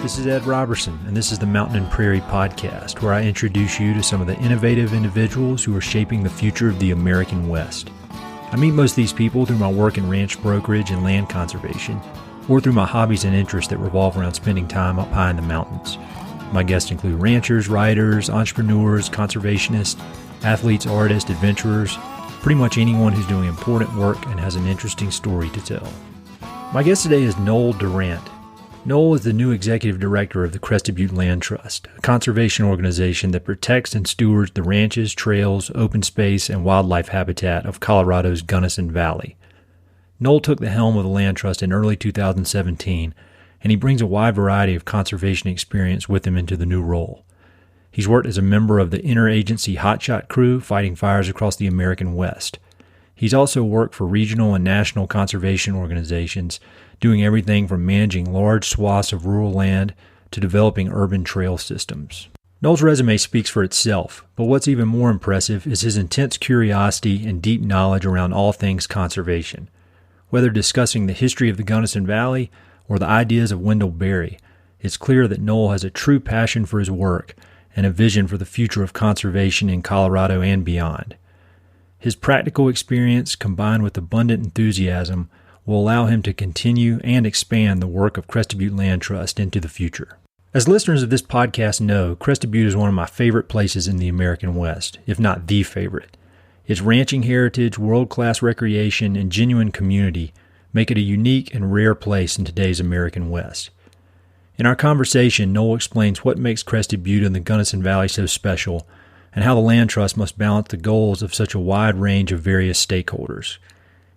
This is Ed Robertson, and this is the Mountain and Prairie Podcast, where I introduce you to some of the innovative individuals who are shaping the future of the American West. I meet most of these people through my work in ranch brokerage and land conservation, or through my hobbies and interests that revolve around spending time up high in the mountains. My guests include ranchers, writers, entrepreneurs, conservationists, athletes, artists, adventurers, pretty much anyone who's doing important work and has an interesting story to tell. My guest today is Noel Durant. Noel is the new executive director of the Crested Butte Land Trust, a conservation organization that protects and stewards the ranches, trails, open space, and wildlife habitat of Colorado's Gunnison Valley. Noel took the helm of the Land Trust in early 2017, and he brings a wide variety of conservation experience with him into the new role. He's worked as a member of the Interagency Hotshot Crew, fighting fires across the American West. He's also worked for regional and national conservation organizations, doing everything from managing large swaths of rural land to developing urban trail systems. Noel's resume speaks for itself, but what's even more impressive is his intense curiosity and deep knowledge around all things conservation. Whether discussing the history of the Gunnison Valley or the ideas of Wendell Berry, it's clear that Noel has a true passion for his work and a vision for the future of conservation in Colorado and beyond. His practical experience, combined with abundant enthusiasm, will allow him to continue and expand the work of Crested Butte Land Trust into the future. As listeners of this podcast know, Crested Butte is one of my favorite places in the American West, if not the favorite. Its ranching heritage, world-class recreation, and genuine community make it a unique and rare place in today's American West. In our conversation, Noel explains what makes Crested Butte and the Gunnison Valley so special, and how the Land Trust must balance the goals of such a wide range of various stakeholders.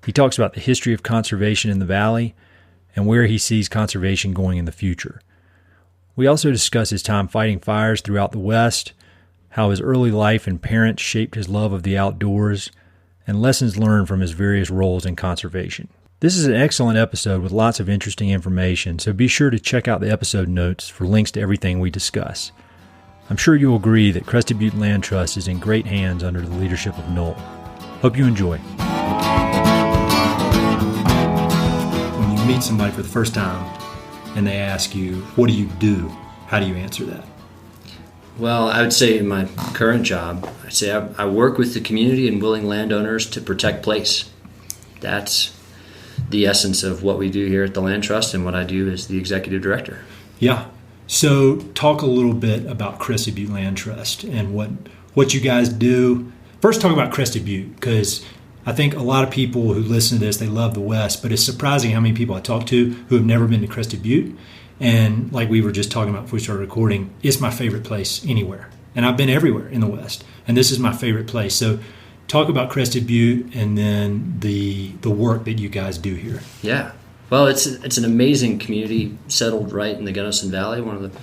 He talks about the history of conservation in the valley and where he sees conservation going in the future. We also discuss his time fighting fires throughout the West, how his early life and parents shaped his love of the outdoors, and lessons learned from his various roles in conservation. This is an excellent episode with lots of interesting information, so be sure to check out the episode notes for links to everything we discuss. I'm sure you'll agree that Crested Butte Land Trust is in great hands under the leadership of Noel. Hope you enjoy. When you meet somebody for the first time and they ask you, what do you do? How do you answer that? Well, I would say in my current job, I'd say I work with the community and willing landowners to protect place. That's the essence of what we do here at the Land Trust and what I do as the executive director. Yeah. So talk a little bit about Crested Butte Land Trust and what you guys do. First, talk about Crested Butte, because I think a lot of people who listen to this, they love the West, but it's surprising how many people I talk to who have never been to Crested Butte. And like we were just talking about before we started recording, it's my favorite place anywhere. And I've been everywhere in the West, and this is my favorite place. So talk about Crested Butte and then the work that you guys do here. Yeah. Well, it's an amazing community settled right in the Gunnison Valley, one of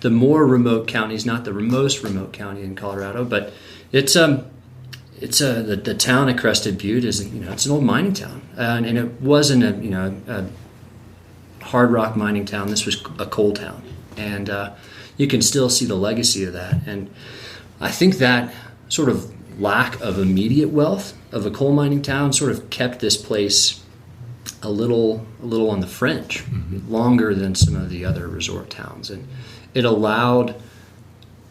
the more remote counties, not the most remote county in Colorado, but it's the town of Crested Butte is, it's an old mining town, and it wasn't a hard rock mining town. This was a coal town, and you can still see the legacy of that. And I think that sort of lack of immediate wealth of a coal mining town sort of kept this place a little on the fringe, longer than some of the other resort towns, and it allowed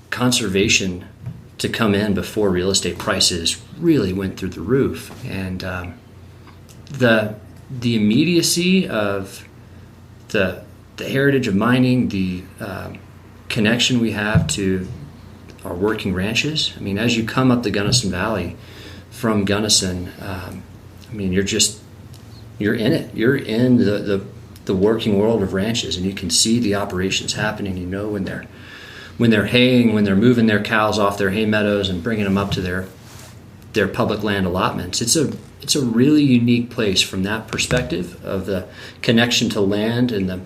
conservation to come in before real estate prices really went through the roof. And the immediacy of the heritage of mining, the connection we have to our working ranches. I mean, as you come up the Gunnison Valley from Gunnison, you're in it. You're in the working world of ranches, and you can see the operations happening. You know when they're haying, when they're moving their cows off their hay meadows and bringing them up to their public land allotments. It's a really unique place from that perspective of the connection to land and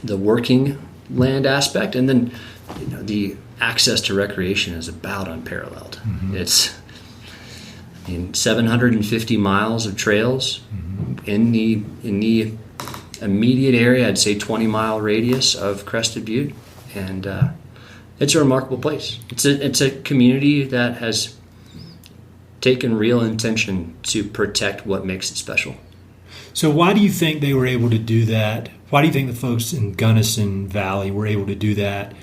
the working land aspect, and then the access to recreation is about unparalleled. It's 750 miles of trails in the immediate area. I'd say 20-mile radius of Crested Butte, and it's a remarkable place. It's a community that has taken real intention to protect what makes it special. So why do you think they were able to do that? Why do you think the folks in Gunnison Valley were able to do that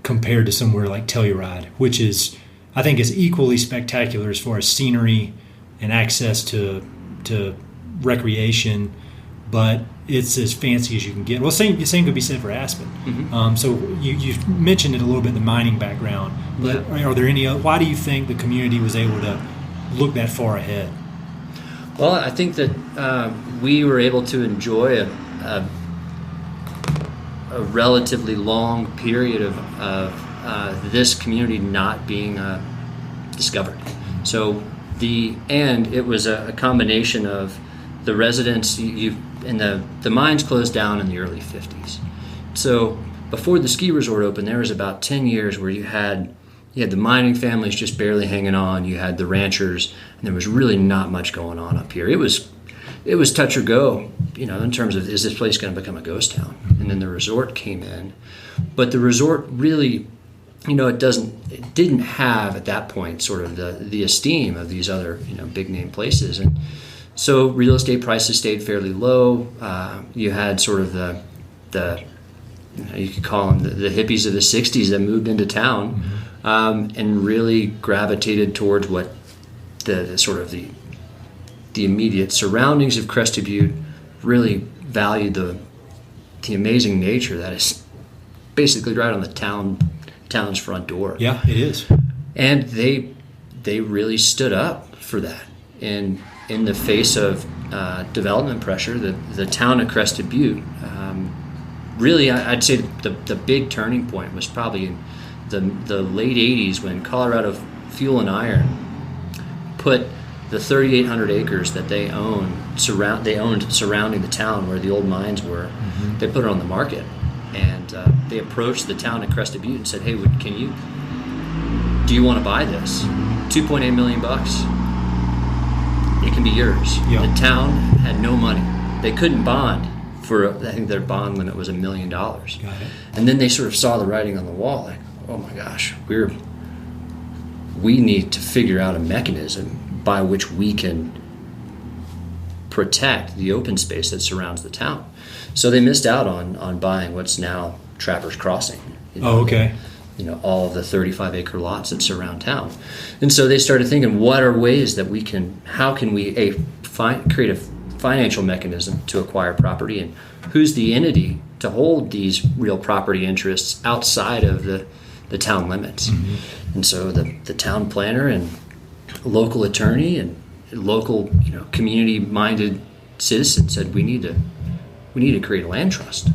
compared to somewhere like Telluride, which is, I think, is equally spectacular as far as scenery and access to recreation, but it's as fancy as you can get. Well, same could be said for Aspen. Mm-hmm. So you mentioned it a little bit, the mining background, but are there any other, why do you think the community was able to look that far ahead? Well, I think that we were able to enjoy a relatively long period of this community not being discovered. So it was a combination of the residents. The mines closed down in the early 50s. So before the ski resort opened, there was about 10 years where you had the mining families just barely hanging on. You had the ranchers, and there was really not much going on up here. It was touch or go, in terms of, is this place going to become a ghost town? And then the resort came in, but the resort really, it didn't have at that point sort of the esteem of these other big name places, and so real estate prices stayed fairly low. You had sort of the you could call them the hippies of the '60s that moved into town. And really gravitated towards what the sort of the immediate surroundings of Crested Butte really valued the amazing nature that is basically right on the town's front door. Yeah, it is. And they really stood up for that in the face of development pressure. The town of Crested Butte, really, I'd say the big turning point was probably in the late 80s when Colorado Fuel and Iron put the 3,800 acres that they owned surrounding the town where the old mines were. Mm-hmm. They put it on the market, and they approached the town of Crested Butte and said, "Hey, do you want to buy this? $2.8 million. It can be yours." Yep. The town had no money. They couldn't bond for, I think their bond limit was $1 million. Got it. And then they sort of saw the writing on the wall, like, oh my gosh, we need to figure out a mechanism by which we can protect the open space that surrounds the town. So they missed out on buying what's now Trappers Crossing. Okay. All of the 35-acre lots that surround town. And so they started thinking, what are ways that how can we create a financial mechanism to acquire property, and who's the entity to hold these real property interests outside of the town limits. Mm-hmm. And so the town planner and local attorney and local community-minded citizens said, we need to create a land trust.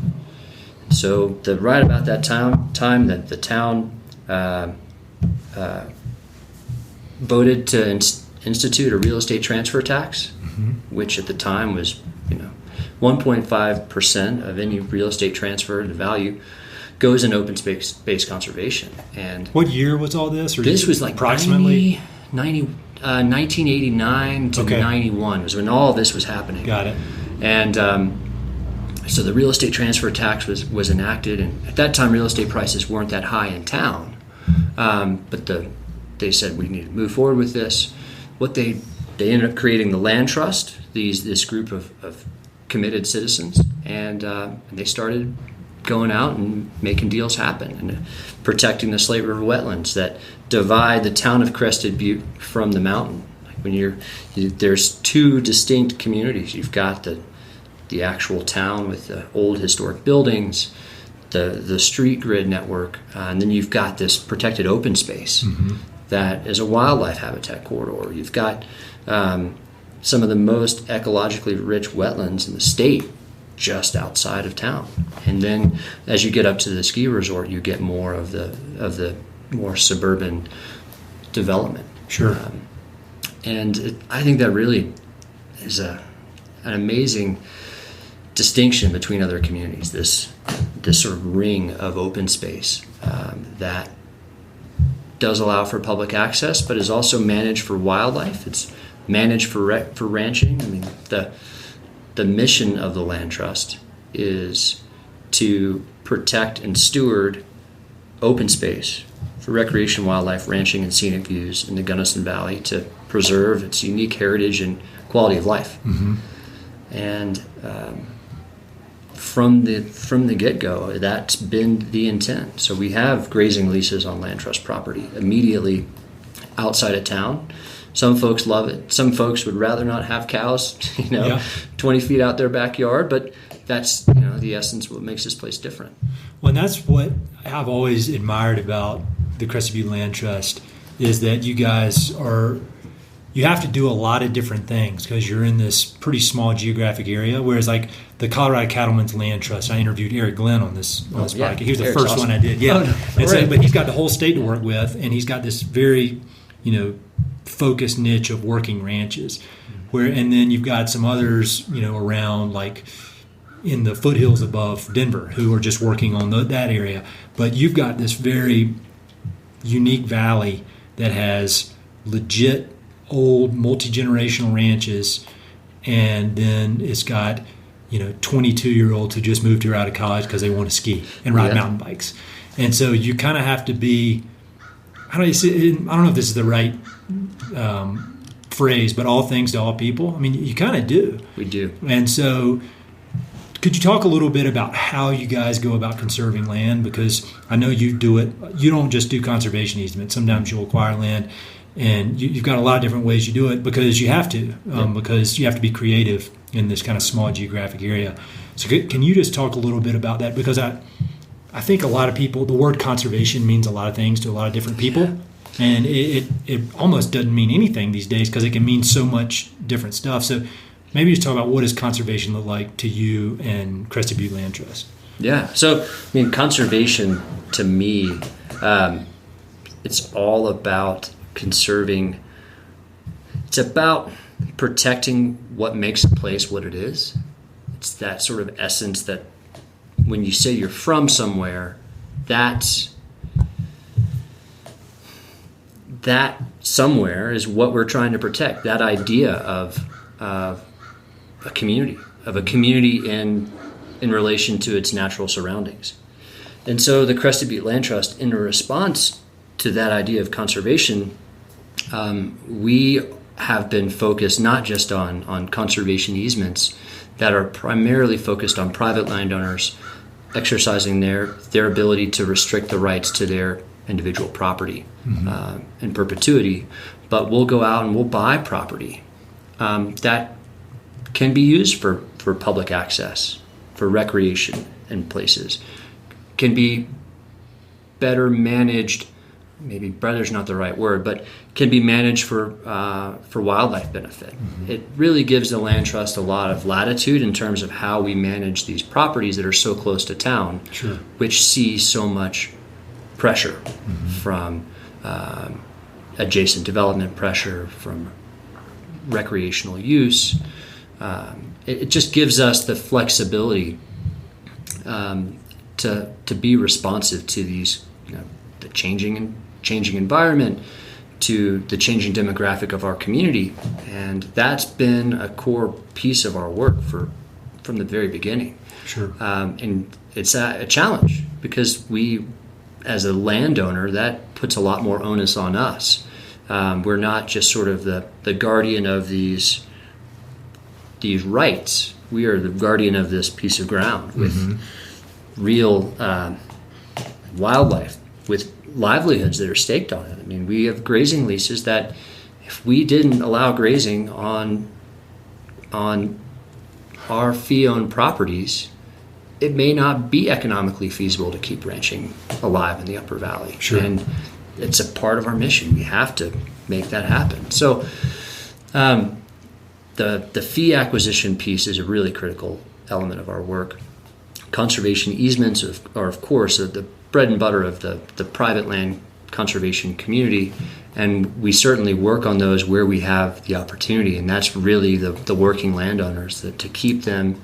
So right about that time that the town voted to institute a real estate transfer tax, mm-hmm. which at the time was 1.5% of any real estate transfer to value goes in open space conservation. And what year was all this? Or this was like approximately 1989 to 91 was when all this was happening. Got it. And so the real estate transfer tax was enacted, and at that time real estate prices weren't that high in town. But they said we need to move forward with this. What they ended up creating the land trust, this group of committed citizens, and they started going out and making deals happen and protecting the Slate River wetlands that divide the town of Crested Butte from the mountain. Like when there's two distinct communities. You've got the actual town with the old historic buildings, the street grid network, and then you've got this protected open space mm-hmm. that is a wildlife habitat corridor. You've got some of the most ecologically rich wetlands in the state just outside of town. And then as you get up to the ski resort, you get more of the more suburban development. Sure. I think that really is an amazing distinction between other communities, this sort of ring of open space that does allow for public access, but is also managed for wildlife. It's managed for ranching. I mean, the mission of the land trust is to protect and steward open space for recreation, wildlife, ranching, and scenic views in the Gunnison Valley to preserve its unique heritage and quality of life. Mm-hmm. And from the get-go, that's been the intent. So we have grazing leases on land trust property immediately outside of town. Some folks love it. Some folks would rather not have cows, 20 feet out their backyard, but that's the essence of what makes this place different. Well, and that's what I've always admired about the Crested Butte Land Trust, is that you guys you have to do a lot of different things because you're in this pretty small geographic area. Whereas like the Colorado Cattlemen's Land Trust, I interviewed Eric Glenn on this podcast. He was the first one I did. Yeah. Oh, no. Right. But he's got the whole state to work with, and he's got this very, focused niche of working ranches. And then you've got some others, around like in the foothills above Denver who are just working on that area. But you've got this very unique valley that has legit old multi-generational ranches, and then it's got 22-year-olds who just moved here out of college because they want to ski and ride mountain bikes. And so you kind of have to be, I don't know if this is the right phrase, but all things to all people. I mean, you kind of do. We do. And so could you talk a little bit about how you guys go about conserving land? Because I know you do it. You don't just do conservation easements. Sometimes you'll acquire land, and you've got a lot of different ways you do it because you have to, because you have to be creative in this kind of small geographic area. So can you just talk a little bit about that? Because I think a lot of people, the word conservation means a lot of things to a lot of different people. And it almost doesn't mean anything these days because it can mean so much different stuff. So maybe just talk about what does conservation look like to you and Crested Butte Land Trust. Yeah. So, conservation to me, it's all about conserving. It's about protecting what makes a place what it is. It's that sort of essence that when you say you're from somewhere, that somewhere is what we're trying to protect. That idea of a community in relation to its natural surroundings. And so the Crested Butte Land Trust, in response to that idea of conservation, we have been focused not just on conservation easements that are primarily focused on private landowners exercising their ability to restrict the rights to their individual property in perpetuity, but we'll go out and we'll buy property that can be used for public access, for recreation in places, can be better managed. Maybe "better's" not the right word, but can be managed for wildlife benefit. It really gives the land trust a lot of latitude in terms of how we manage these properties that are so close to town, which see so much pressure from adjacent development pressure, from recreational use. It just gives us the flexibility to be responsive to these, the changing environment, to the changing demographic of our community, and that's been a core piece of our work from the very beginning. And it's a challenge because we, as a landowner, that puts a lot more onus on us. We're not just sort of the guardian of these rights. We are the guardian of this piece of ground with real wildlife, with livelihoods that are staked on it. We have grazing leases that if we didn't allow grazing on our fee-owned properties, it may not be economically feasible to keep ranching alive in the Upper Valley. And it's a part of our mission. We have to make that happen. So the fee acquisition piece is a really critical element of our work. Conservation easements are of course, the bread and butter of the private land conservation community, and we certainly work on those where we have the opportunity, and that's really the working landowners, to keep them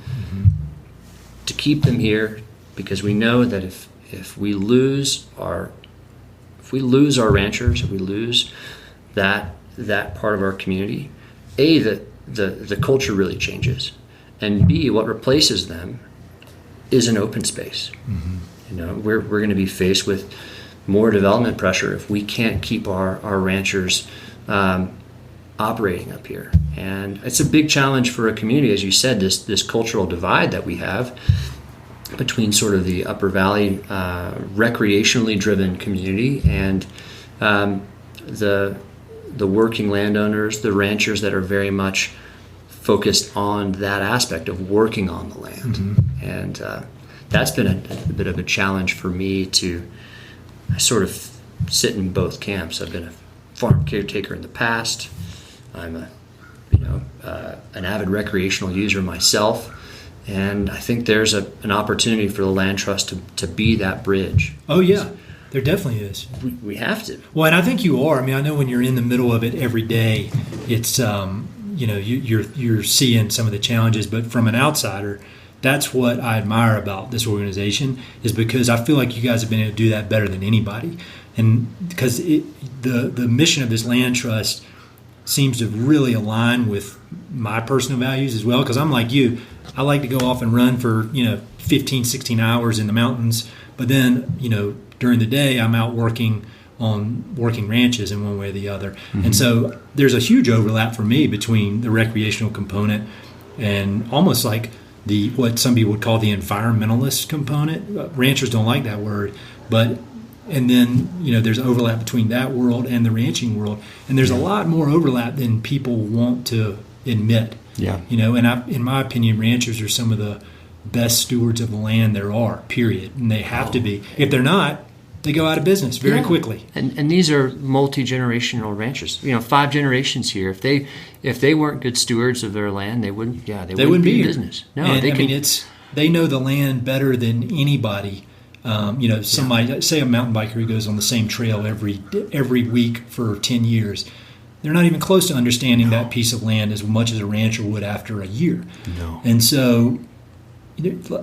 here, because we know that if we lose our ranchers, if we lose that part of our community, A, the culture really changes, and B, what replaces them is an open space. We're going to be faced with more development pressure if we can't keep our ranchers operating up here. And it's a big challenge for a community, as you said, this cultural divide that we have between sort of the Upper Valley recreationally driven community and the working landowners, the ranchers that are very much focused on that aspect of working on the land. Mm-hmm. And that's been a bit of a challenge for me to sort of sit in both camps. I've been a farm caretaker in the past. I'm an avid recreational user myself, and I think there's an opportunity for the land trust to be that bridge. Oh yeah, there definitely is. We have to. Well, and I think you are. I mean, I know when you're in the middle of it every day, it's you're seeing some of the challenges, but from an outsider, that's what I admire about this organization, is because I feel like you guys have been able to do that better than anybody, and because the mission of this land trust seems to really align with my personal values as well, because I'm like you. I like to go off and run for 15, 16 hours in the mountains, but then during the day I'm out working ranches in one way or the other. Mm-hmm. And so there's a huge overlap for me between the recreational component and almost like what some people would call the environmentalist component. Ranchers don't like that word, and then there's overlap between that world and the ranching world, and there's a lot more overlap than people want to admit. Yeah. And in my opinion, ranchers are some of the best stewards of the land there are, period. And they have to be. If they're not, they go out of business very quickly. And these are multi-generational ranchers. 5 generations here. If they weren't good stewards of their land, they wouldn't be in business. No, they know the land better than anybody. Somebody, say a mountain biker who goes on the same trail every week for 10 years. They're not even close to understanding that piece of land as much as a rancher would after a year. No. And so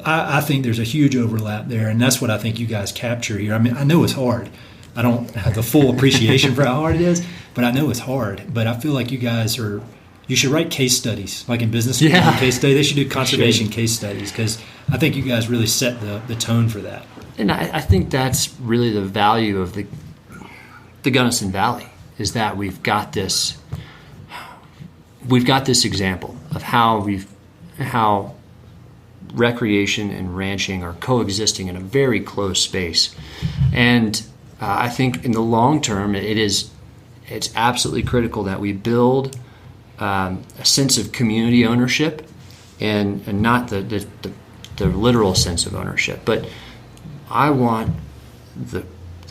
I think there's a huge overlap there, and that's what I think you guys capture here. I mean, I know it's hard. I don't have the full appreciation for how hard it is, but I know it's hard. But I feel like you should write case studies, like in business. Yeah. Case study. They should do conservation case studies, because I think you guys really set the tone for that. And I think that's really the value of the Gunnison Valley, is that we've got this example of how recreation and ranching are coexisting in a very close space. And I think in the long term, it's absolutely critical that we build a sense of community ownership, and not the literal sense of ownership. But I want the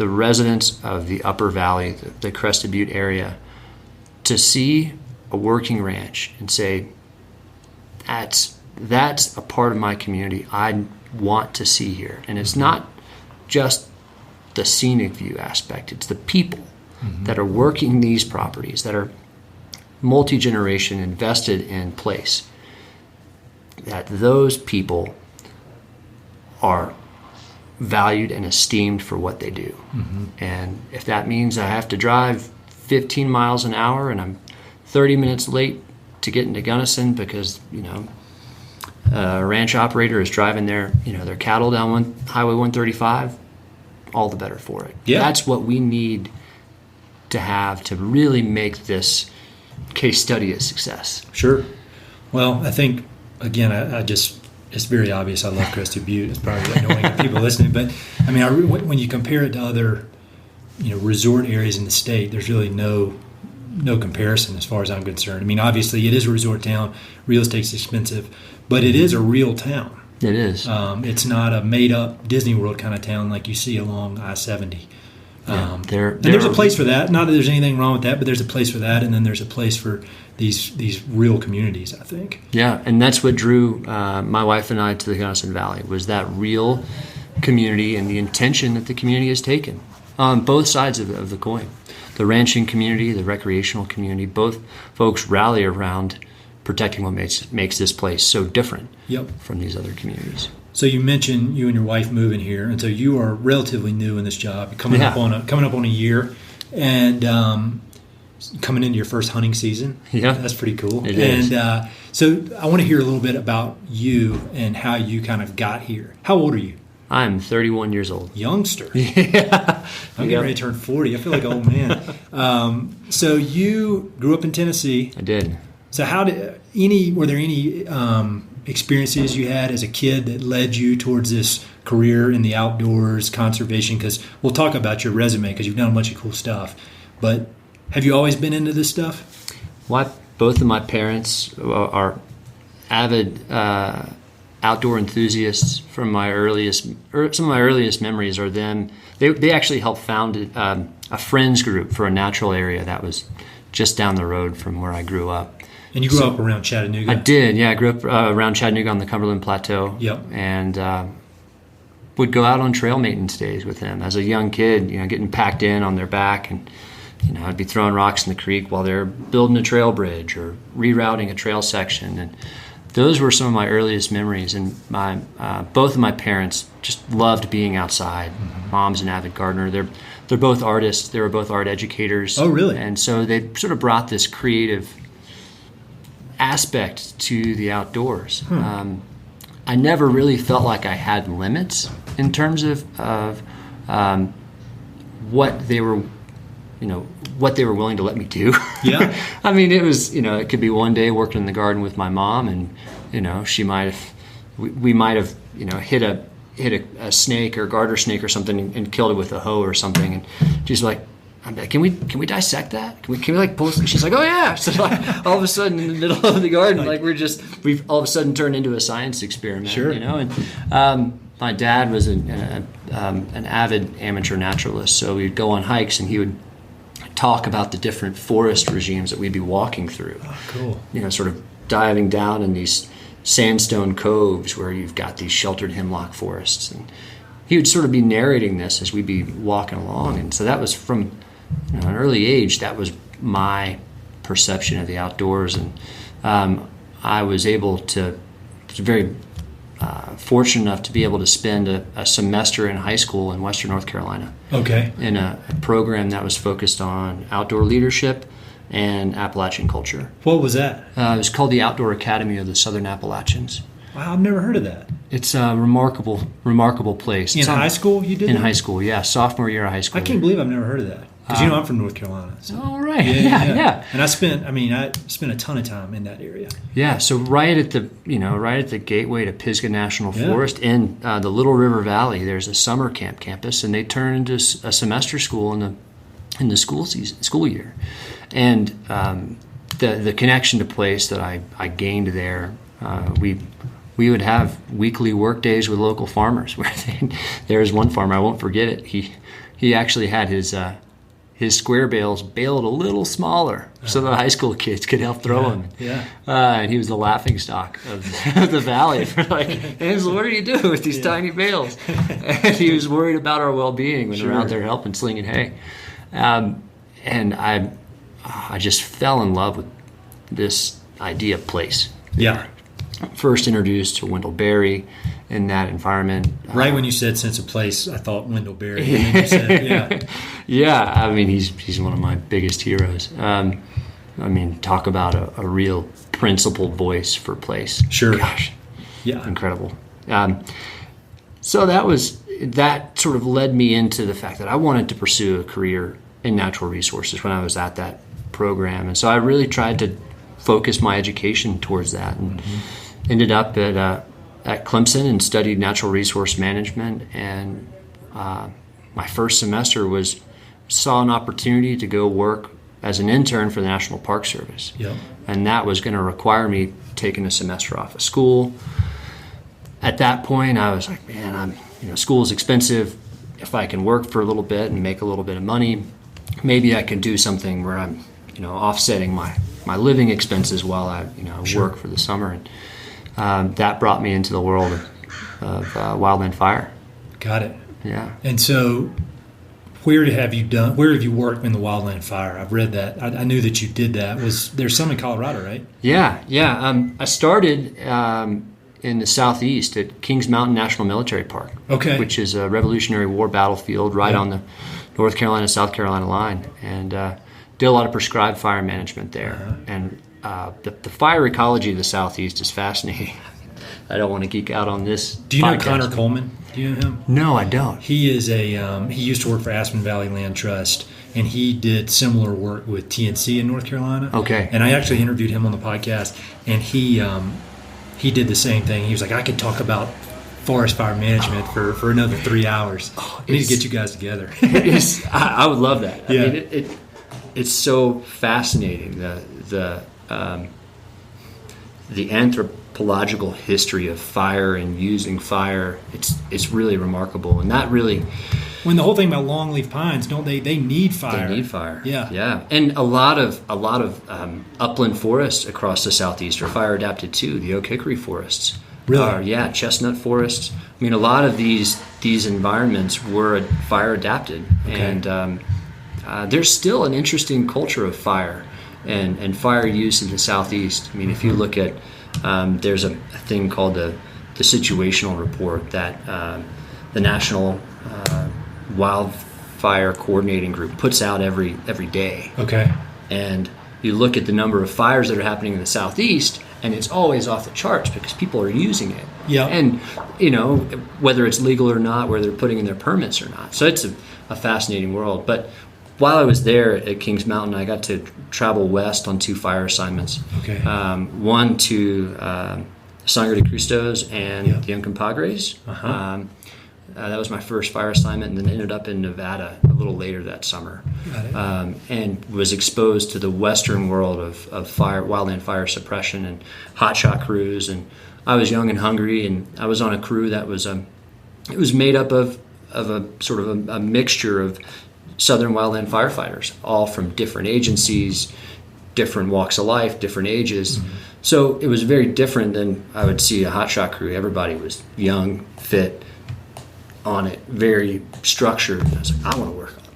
residents of the Upper Valley, the Crested Butte area, to see a working ranch and say, that's a part of my community I want to see here. And it's not just the scenic view aspect, it's the people that are working these properties, that are multi-generation invested in place, that those people are valued and esteemed for what they do. Mm-hmm. And if that means I have to drive 15 miles an hour and I'm 30 minutes late to get into Gunnison because a ranch operator is driving their cattle down Highway 135, all the better for it. Yeah. That's what we need to have to really make this case study a success. Sure. Well, I think, again, it's very obvious I love Crested Butte. It's probably annoying to people listening, but I mean, when you compare it to other, resort areas in the state, there's really no comparison as far as I'm concerned. I mean, obviously, it is a resort town. Real estate's expensive, but it is a real town. It is. It's not a made-up Disney World kind of town like you see along I-70. Yeah, there's a place for that. Not that there's anything wrong with that, but there's a place for that, and then there's a place for these real communities, I think. Yeah, and that's what drew my wife and I to the Gunnison Valley, was that real community and the intention that the community has taken on both sides of the coin. The ranching community, the recreational community, both folks rally around protecting what makes this place so different from these other communities. So you mentioned you and your wife moving here, and so you are relatively new in this job, coming up on a year, and coming into your first hunting season. Yeah, that's pretty cool. It is. And so I want to hear a little bit about you and how you kind of got here. How old are you? I'm 31 years old. Youngster. Yeah. I'm getting ready to turn 40. I feel like an old man. So you grew up in Tennessee. I did. So were there any experiences you had as a kid that led you towards this career in the outdoors, conservation? Because we'll talk about your resume because you've done a bunch of cool stuff. But have you always been into this stuff? Well, both of my parents are avid outdoor enthusiasts. Some of my earliest memories are them. They actually helped found a friends group for a natural area that was just down the road from where I grew up. And you grew up around Chattanooga? I did, yeah. I grew up around Chattanooga on the Cumberland Plateau. Yep. And would go out on trail maintenance days with them as a young kid, getting packed in on their back. And, I'd be throwing rocks in the creek while they're building a trail bridge or rerouting a trail section. And those were some of my earliest memories. And both of my parents just loved being outside. Mm-hmm. Mom's an avid gardener. They're both artists. They were both art educators. Oh, really? And so they sort of brought this creative aspect to the outdoors. I never really felt like I had limits in terms of what they were willing to let me do. Yeah. I mean, it was, it could be one day working in the garden with my mom, and we might have hit a snake or garter snake or something and killed it with a hoe or something, and she's like, can we dissect that? Can we like pull? She's like, oh yeah. So like, all of a sudden in the middle of the garden, we've all of a sudden turned into a science experiment. Sure. And my dad was an avid amateur naturalist, so we'd go on hikes and he would talk about the different forest regimes that we'd be walking through. Oh, cool. Sort of diving down in these sandstone coves where you've got these sheltered hemlock forests, and he would sort of be narrating this as we'd be walking along. And so that was from an early age, that was my perception of the outdoors. And I was very fortunate enough to be able to spend a semester in high school in Western North Carolina. Okay. In a program that was focused on outdoor leadership and Appalachian culture. What was that? It was called the Outdoor Academy of the Southern Appalachians. Wow, I've never heard of that. It's a remarkable place. In high school you did In that? high school, yeah. Sophomore year of high school. I can't believe I've never heard of that. Because I'm from North Carolina. So. Oh, right. Yeah. And I spent a ton of time in that area. Yeah, so right at the gateway to Pisgah National Forest in the Little River Valley, there's a summer camp campus, and they turn into a semester school in the school year. And the connection to place that I gained there, we would have weekly work days with local farmers. Where there's one farmer, I won't forget it. He actually had his square bales baled a little smaller so the high school kids could help throw them. Yeah. And he was the laughingstock of the valley. For like, Ansel, what do you do with these tiny bales? And he was worried about our well-being when we were out there helping slinging hay. And I just fell in love with this idea of place. Yeah. First introduced to Wendell Berry in that environment. Right when you said sense of place, I thought Wendell Berry. And then you said, yeah. I mean, he's one of my biggest heroes. Talk about a real principled voice for place. Sure. Gosh. Yeah. Incredible. So that sort of led me into the fact that I wanted to pursue a career in natural resources when I was at that program. And so I really tried to focus my education towards that, and ended up at Clemson and studied natural resource management. And my first semester saw an opportunity to go work as an intern for the National Park Service. Yep. And that was going to require me taking a semester off of school. At that point, I was like, man, school is expensive. If I can work for a little bit and make a little bit of money, maybe I can do something where I'm, offsetting my living expenses while I, work for the summer. And that brought me into the world of wildland fire. Got it. Yeah. And so, where have you worked in the wildland fire? I've read that. I knew that you did that. There's some in Colorado, right? Yeah. I started in the southeast at Kings Mountain National Military Park. Okay. Which is a Revolutionary War battlefield right on the North Carolina-South Carolina line. And did a lot of prescribed fire management there. And the fire ecology of the southeast is fascinating. I don't want to geek out on this. Do you know Connor Coleman? Do you know him? No, I don't. He is he used to work for Aspen Valley Land Trust, and he did similar work with TNC in North Carolina. Okay. And I actually interviewed him on the podcast, and he did the same thing. He was like, I could talk about forest fire management for another 3 hours. I need to get you guys together. I would love that. Yeah. I mean, it's so fascinating, the anthropological history of fire and using fire. It's really remarkable, and that really. When the whole thing about longleaf pines, don't they? They need fire. They need fire. Yeah, yeah, and a lot of upland forests across the southeast are fire adapted too. The oak hickory forests. Really? Yeah, chestnut forests. I mean, a lot of these environments were fire adapted, okay. and there's still an interesting culture of fire and fire use in the southeast. I mean, if you look at there's a thing called the situational report that the National Wildfire Coordinating Group puts out every day. Okay. And you look at the number of fires that are happening in the southeast, and it's always off the charts because people are using it. Yeah. And, whether it's legal or not, whether they're putting in their permits or not. So it's a fascinating world. But while I was there at Kings Mountain, I got to travel west on 2 fire assignments. Okay. One to Sangre de Cristos and the Uncompahgres. Uh-huh. That was my first fire assignment, and then ended up in Nevada a little later that summer. Got it. And was exposed to the western world of fire, wildland fire suppression and hotshot crews. And I was young and hungry, and I was on a crew that was it was made up of a sort of a mixture of southern wildland firefighters, all from different agencies, different walks of life, different ages. Mm-hmm. So it was very different than I would see a hotshot crew. Everybody was young, fit, on it, very structured. And I was like,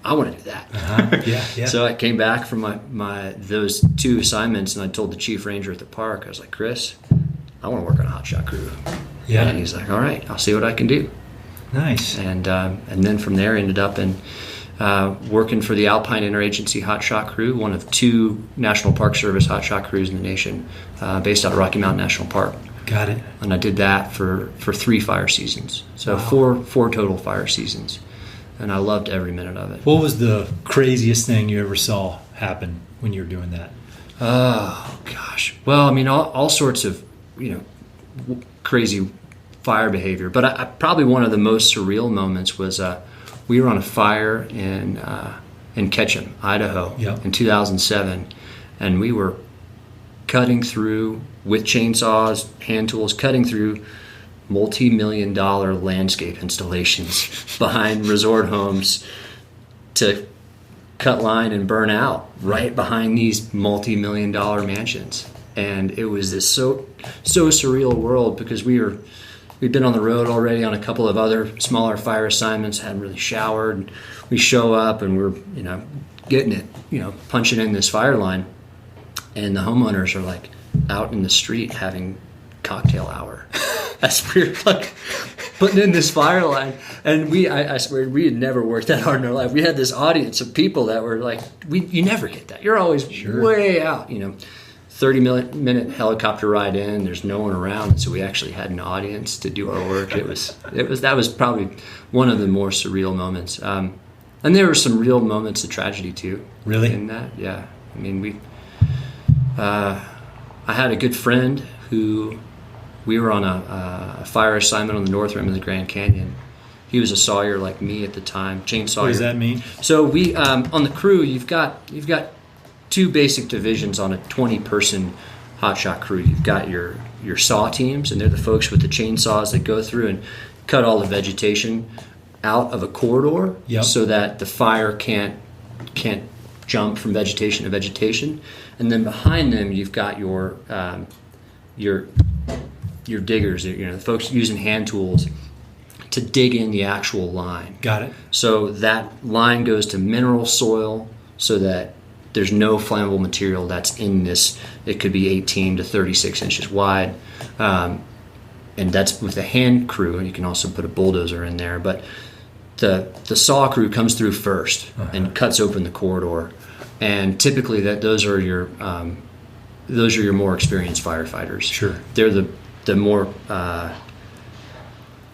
I want to do that. Uh-huh. Yeah. So I came back from my those 2 assignments, and I told the chief ranger at the park, I was like, Chris, I want to work on a hotshot crew. Yeah. And he's like, all right, I'll see what I can do. Nice. And then from there ended up in working for the Alpine Interagency Hotshot Crew, one of 2 National Park Service hotshot crews in the nation, based out of Rocky Mountain National Park. Got it. And I did that for 3 fire seasons. So wow. 4 total fire seasons. And I loved every minute of it. What was the craziest thing you ever saw happen when you were doing that? Oh, gosh. Well, I mean, all sorts of, crazy fire behavior. But probably one of the most surreal moments was we were on a fire in Ketchum, Idaho, in 2007. And we were cutting through with chainsaws, hand tools, cutting through multi-million-dollar landscape installations behind resort homes to cut line and burn out right behind these multi-million-dollar mansions. And it was this so surreal world because we'd been on the road already on a couple of other smaller fire assignments, hadn't really showered. And we show up and we're, getting it, punching in this fire line. And the homeowners are like out in the street having cocktail hour as we're like putting in this fire line. And I swear we had never worked that hard in our life. We had this audience of people that were like, you never get that. You're always way out, 30-minute helicopter ride in. There's no one around. And so we actually had an audience to do our work. That was probably one of the more surreal moments. And there were some real moments of tragedy too. Really? In that, yeah. I mean, I had a good friend who we were on a fire assignment on the north rim of the Grand Canyon. He was a sawyer like me at the time, chain sawyer. What does that mean? So we on the crew, you've got 2 basic divisions on a 20-person hotshot crew. You've got your saw teams, and they're the folks with the chainsaws that go through and cut all the vegetation out of a corridor, so that the fire can't jump from vegetation to vegetation. And then behind them, you've got your diggers, the folks using hand tools to dig in the actual line. Got it. So that line goes to mineral soil so that there's no flammable material that's in this. It could be 18 to 36 inches wide. And that's with a hand crew, and you can also put a bulldozer in there. But the saw crew comes through first and cuts open the corridor. And typically those are your more experienced firefighters. Sure. They're the more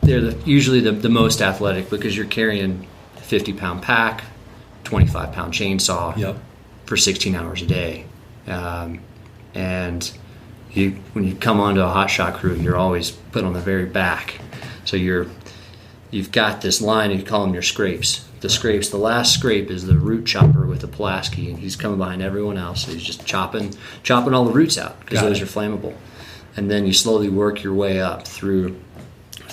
usually the most athletic because you're carrying a 50-pound pack. 25-pound chainsaw Yep. for 16 hours a day. And when you come onto a hotshot crew, you're always put on the very back. So you've got this line, you call them your scrapes. The last scrape is the root chopper with the Pulaski, and he's coming behind everyone else. So he's just chopping all the roots out because those are flammable. And then you slowly work your way up through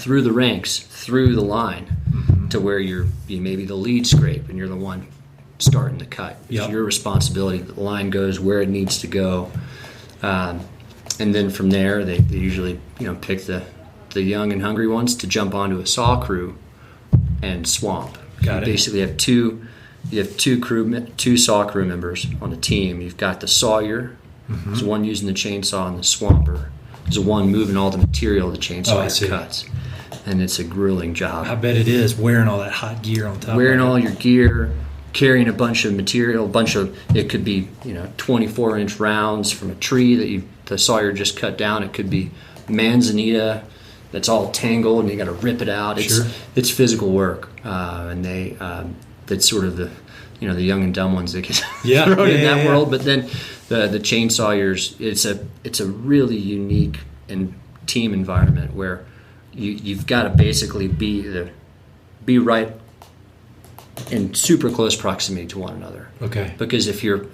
the ranks, through the line, to where you may be the lead scrape, and you're the one starting the cut. It's your responsibility that the line goes where it needs to go. And then from there, they usually pick the young and hungry ones to jump onto a saw crew and swamp. Got it. Basically, you have two saw crew members on the team. You've got the sawyer, there's the one using the chainsaw, and the swamper is the one moving all the material the chainsaw cuts. And it's a grueling job. I bet it is, wearing all that hot gear on top. Wearing all your gear, carrying a bunch of material, it could be 24-inch rounds from a tree that the sawyer just cut down. It could be manzanita that's all tangled and you got to rip it out. It's physical work, and that's sort of the young and dumb ones that get thrown in that world. But then the chainsawyers, it's a really unique and team environment where you've got to basically be right in super close proximity to one another. Okay. Because if you're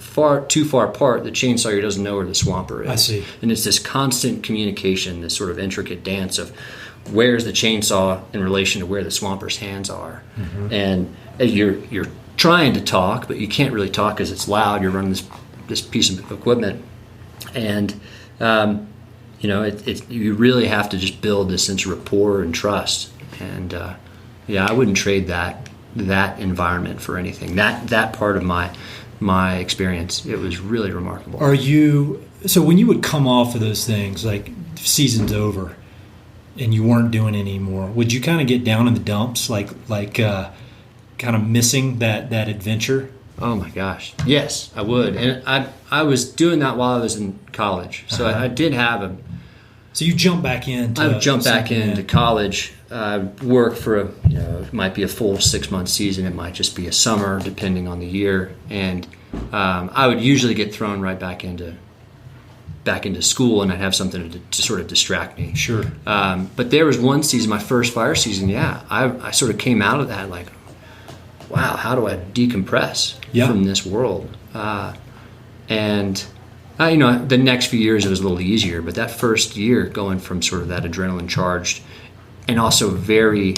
too far apart, the chainsawyer doesn't know where the swamper is. I see. And it's this constant communication, this sort of intricate dance of where's the chainsaw in relation to where the swamper's hands are. And you're trying to talk, but you can't really talk because it's loud. You're running this piece of equipment, and you really have to just build this sense of rapport and trust. And I wouldn't trade that environment for anything. That part of my experience, it was really remarkable. So when you would come off of those things, like season's over and you weren't doing it anymore, would you kind of get down in the dumps, like kind of missing that adventure? Oh my gosh, yes, I would. And I was doing that while I was in college, so I did have So you jump back into. I would jump back into college, work for it might be a full 6-month season, it might just be a summer, depending on the year, and I would usually get thrown right back into school, and I'd have something to sort of distract me. Sure. But there was one season, my first fire season. I sort of came out of that like, wow, how do I decompress from this world? And the next few years it was a little easier, but that first year, going from sort of that adrenaline charged and also very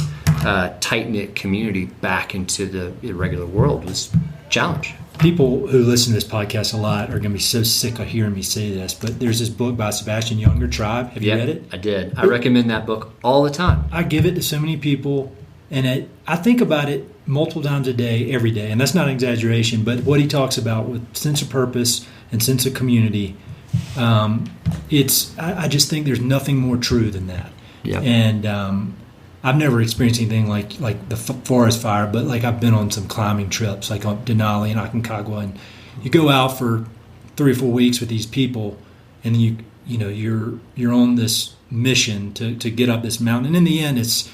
tight-knit community back into the irregular world was a challenge. People who listen to this podcast a lot are going to be so sick of hearing me say this, but there's this book by Sebastian Junger, Tribe. Have you read it? I did. I recommend that book all the time. I give it to so many people, and I think about it multiple times a day, every day, and that's not an exaggeration, but what he talks about with sense of purpose and sense of community, I just think there's nothing more true than that. Yeah. And I've never experienced anything like the forest fire, but like I've been on some climbing trips, like on Denali and Aconcagua, and you go out for 3 or 4 weeks with these people, and then you're on this mission to get up this mountain, and in the end, it's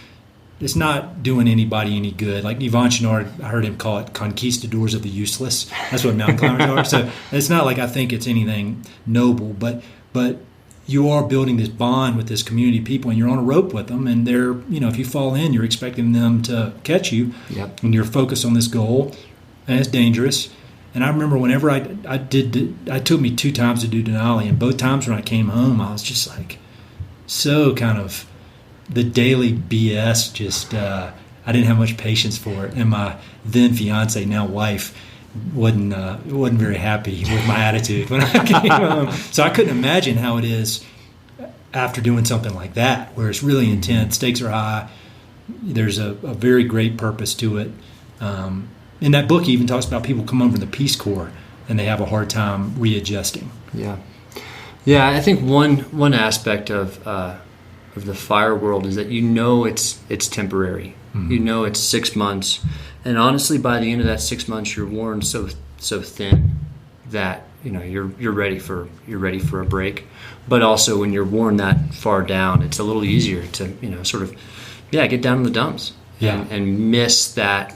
not doing anybody any good. Like Yvon Chouinard, I heard him call it conquistadors of the useless. That's what mountain climbers are. So it's not like I think it's anything noble, but you are building this bond with this community of people, and you're on a rope with them, and they're, if you fall in, you're expecting them to catch you. Yep. And you're focused on this goal, and it's dangerous. And I remember whenever I took me 2 times to do Denali, and both times when I came home, I was just like so kind of the daily BS. Just I didn't have much patience for it, and my then fiance, now wife, wasn't very happy with my attitude when I came home. So I couldn't imagine how it is after doing something like that, where it's really intense, stakes are high. There's a very great purpose to it. In that book, he even talks about people come home from the Peace Corps and they have a hard time readjusting. Yeah. I think one aspect of the fire world is that it's temporary. Mm-hmm. It's 6 months. And honestly, by the end of that 6 months, you're worn so thin that you're ready for a break. But also, when you're worn that far down, it's a little easier to sort of get down in the dumps and miss that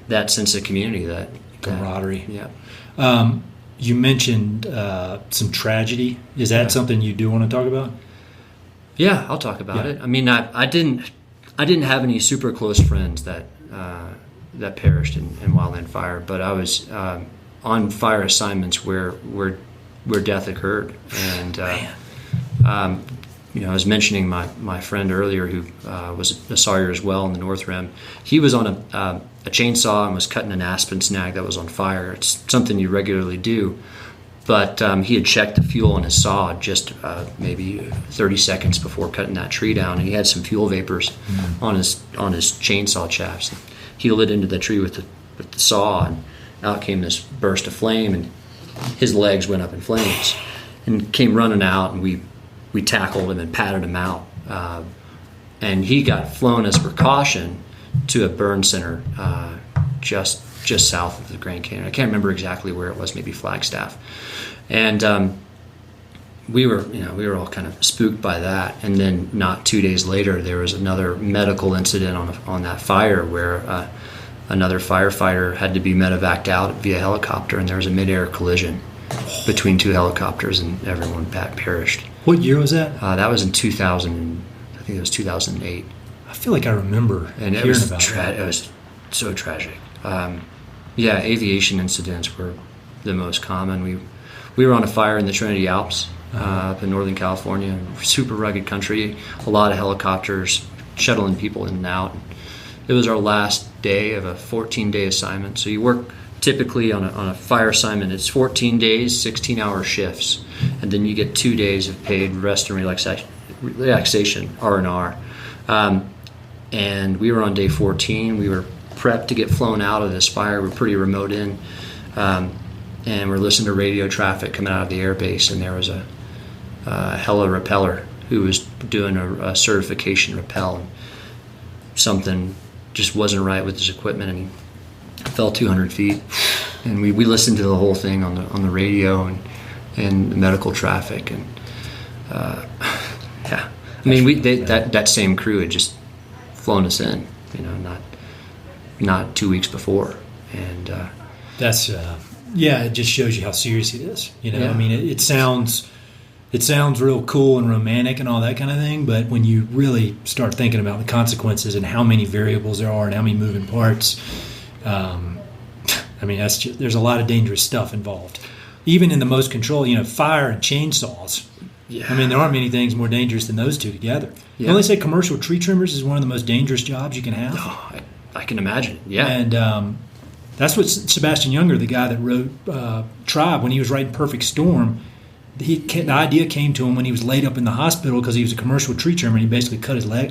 that sense of community, that camaraderie. Yeah. You mentioned some tragedy. Is that something you do want to talk about? Yeah, I'll talk about it. I mean, I didn't have any super close friends that perished in wildland fire, but I was on fire assignments where death occurred, and I was mentioning my friend earlier who was a sawyer as well in the North Rim. He was on a chainsaw and was cutting an aspen snag that was on fire. It's something you regularly do, but he had checked the fuel on his saw just maybe 30 seconds before cutting that tree down, and he had some fuel vapors on his chainsaw shafts. He lit into the tree with the saw, and out came this burst of flame, and his legs went up in flames and came running out, and we tackled him and patted him out, and he got flown as a precaution to a burn center just south of the Grand Canyon. I can't remember exactly where it was, maybe Flagstaff, and we were all kind of spooked by that. And then not 2 days later, there was another medical incident on that fire where another firefighter had to be medevaced out via helicopter, and there was a midair collision between two helicopters, and everyone perished. What year was that? That was in 2000. I think it was 2008. I feel like I remember and hearing it about that. It was so tragic. Aviation incidents were the most common. We were on a fire in the Trinity Alps up in Northern California, super rugged country, a lot of helicopters shuttling people in and out. It was our last day of a 14-day assignment. So you work typically on a fire assignment. It's 14 days, 16-hour shifts, and then you get 2 days of paid rest and relaxation, R&R. And we were on day 14. We were prepped to get flown out of this fire. We're pretty remote in, and we're listening to radio traffic coming out of the air base, and there was a heli rappeller who was doing a certification rappel, and something just wasn't right with his equipment, and he fell 200 feet. And we listened to the whole thing on the radio and the medical traffic, and I mean, that same crew had just flown us in, not 2 weeks before, and that's it just shows you how serious it is. I mean, it sounds real cool and romantic and all that kind of thing, but when you really start thinking about the consequences and how many variables there are and how many moving parts, I mean, there's a lot of dangerous stuff involved. Even in the most controlled, fire and chainsaws. Yeah. I mean, there aren't many things more dangerous than those two together. Yeah. Well, they say commercial tree trimmers is one of the most dangerous jobs you can have. Oh, I can imagine. Yeah. And that's what Sebastian Junger, the guy that wrote Tribe, when he was writing Perfect Storm, the idea came to him when he was laid up in the hospital because he was a commercial tree trimmer, and he basically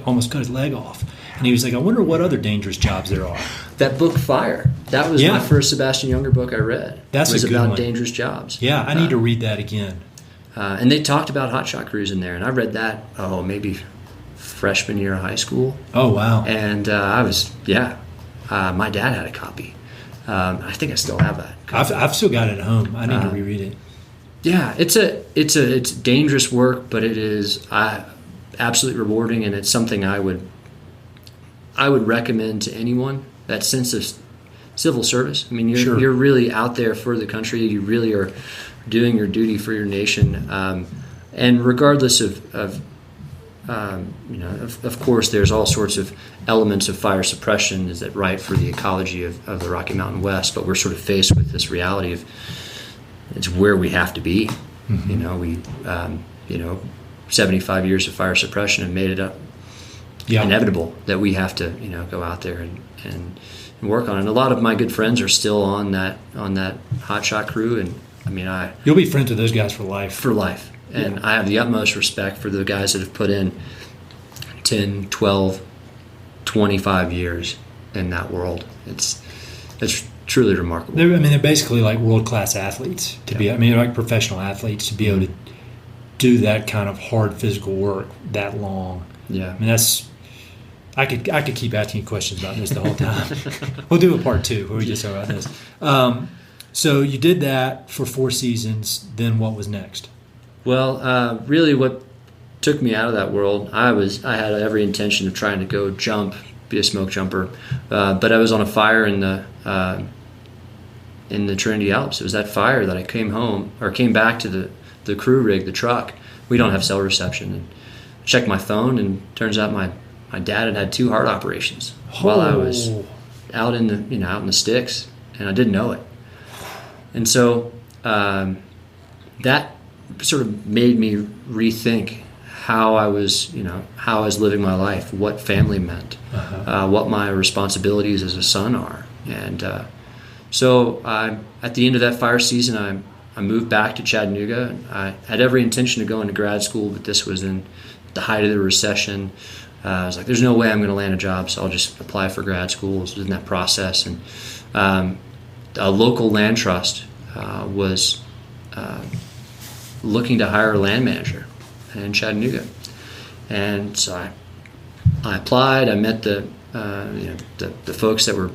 almost cut his leg off. And he was like, I wonder what other dangerous jobs there are. That book, Fire, that was my first Sebastian Junger book I read. It was about one. Dangerous jobs. Yeah, I need to read that again. And they talked about hotshot crews in there, and I read that, maybe freshman year of high school. Oh, wow. And my dad had a copy. I think I still have that copy. I've still got it at home. I need to reread it. Yeah, it's dangerous work, but it is absolutely rewarding, and it's something I would recommend to anyone. That sense of civil service. I mean, you're really out there for the country. You really are doing your duty for your nation, and regardless of course, there's all sorts of elements of fire suppression. Is that right for the ecology of the Rocky Mountain West? But we're sort of faced with this reality of it's where we have to be. Mm-hmm. 75 years of fire suppression have made it inevitable that we have to go out there and work on it. And a lot of my good friends are still on that hotshot crew, and I mean, you'll be friends with those guys for life. And I have the utmost respect for the guys that have put in 10, 12, 25 years in that world. It's truly remarkable. They're basically like world-class athletes they're like professional athletes to be able to do that kind of hard physical work that long. Yeah. I mean, I could keep asking you questions about this the whole time. We'll do a part 2 where we just talk about this. So you did that for 4 seasons. Then what was next? Well, really what took me out of that world, I had every intention of trying to go jump be a smoke jumper. But I was on a fire in the Trinity Alps. It was that fire that I came back to the crew rig, the truck. We don't have cell reception. And I checked my phone, and turns out my dad had 2 heart operations while I was out in the sticks, and I didn't know it. And so that sort of made me rethink how I was living my life, what family meant, what my responsibilities as a son are. And so at the end of that fire season, I moved back to Chattanooga. I had every intention of going to grad school, but this was in the height of the recession. I was like, there's no way I'm going to land a job, so I'll just apply for grad school. I was in that process. And a local land trust was looking to hire a land manager in Chattanooga. And so I applied. I met the folks that were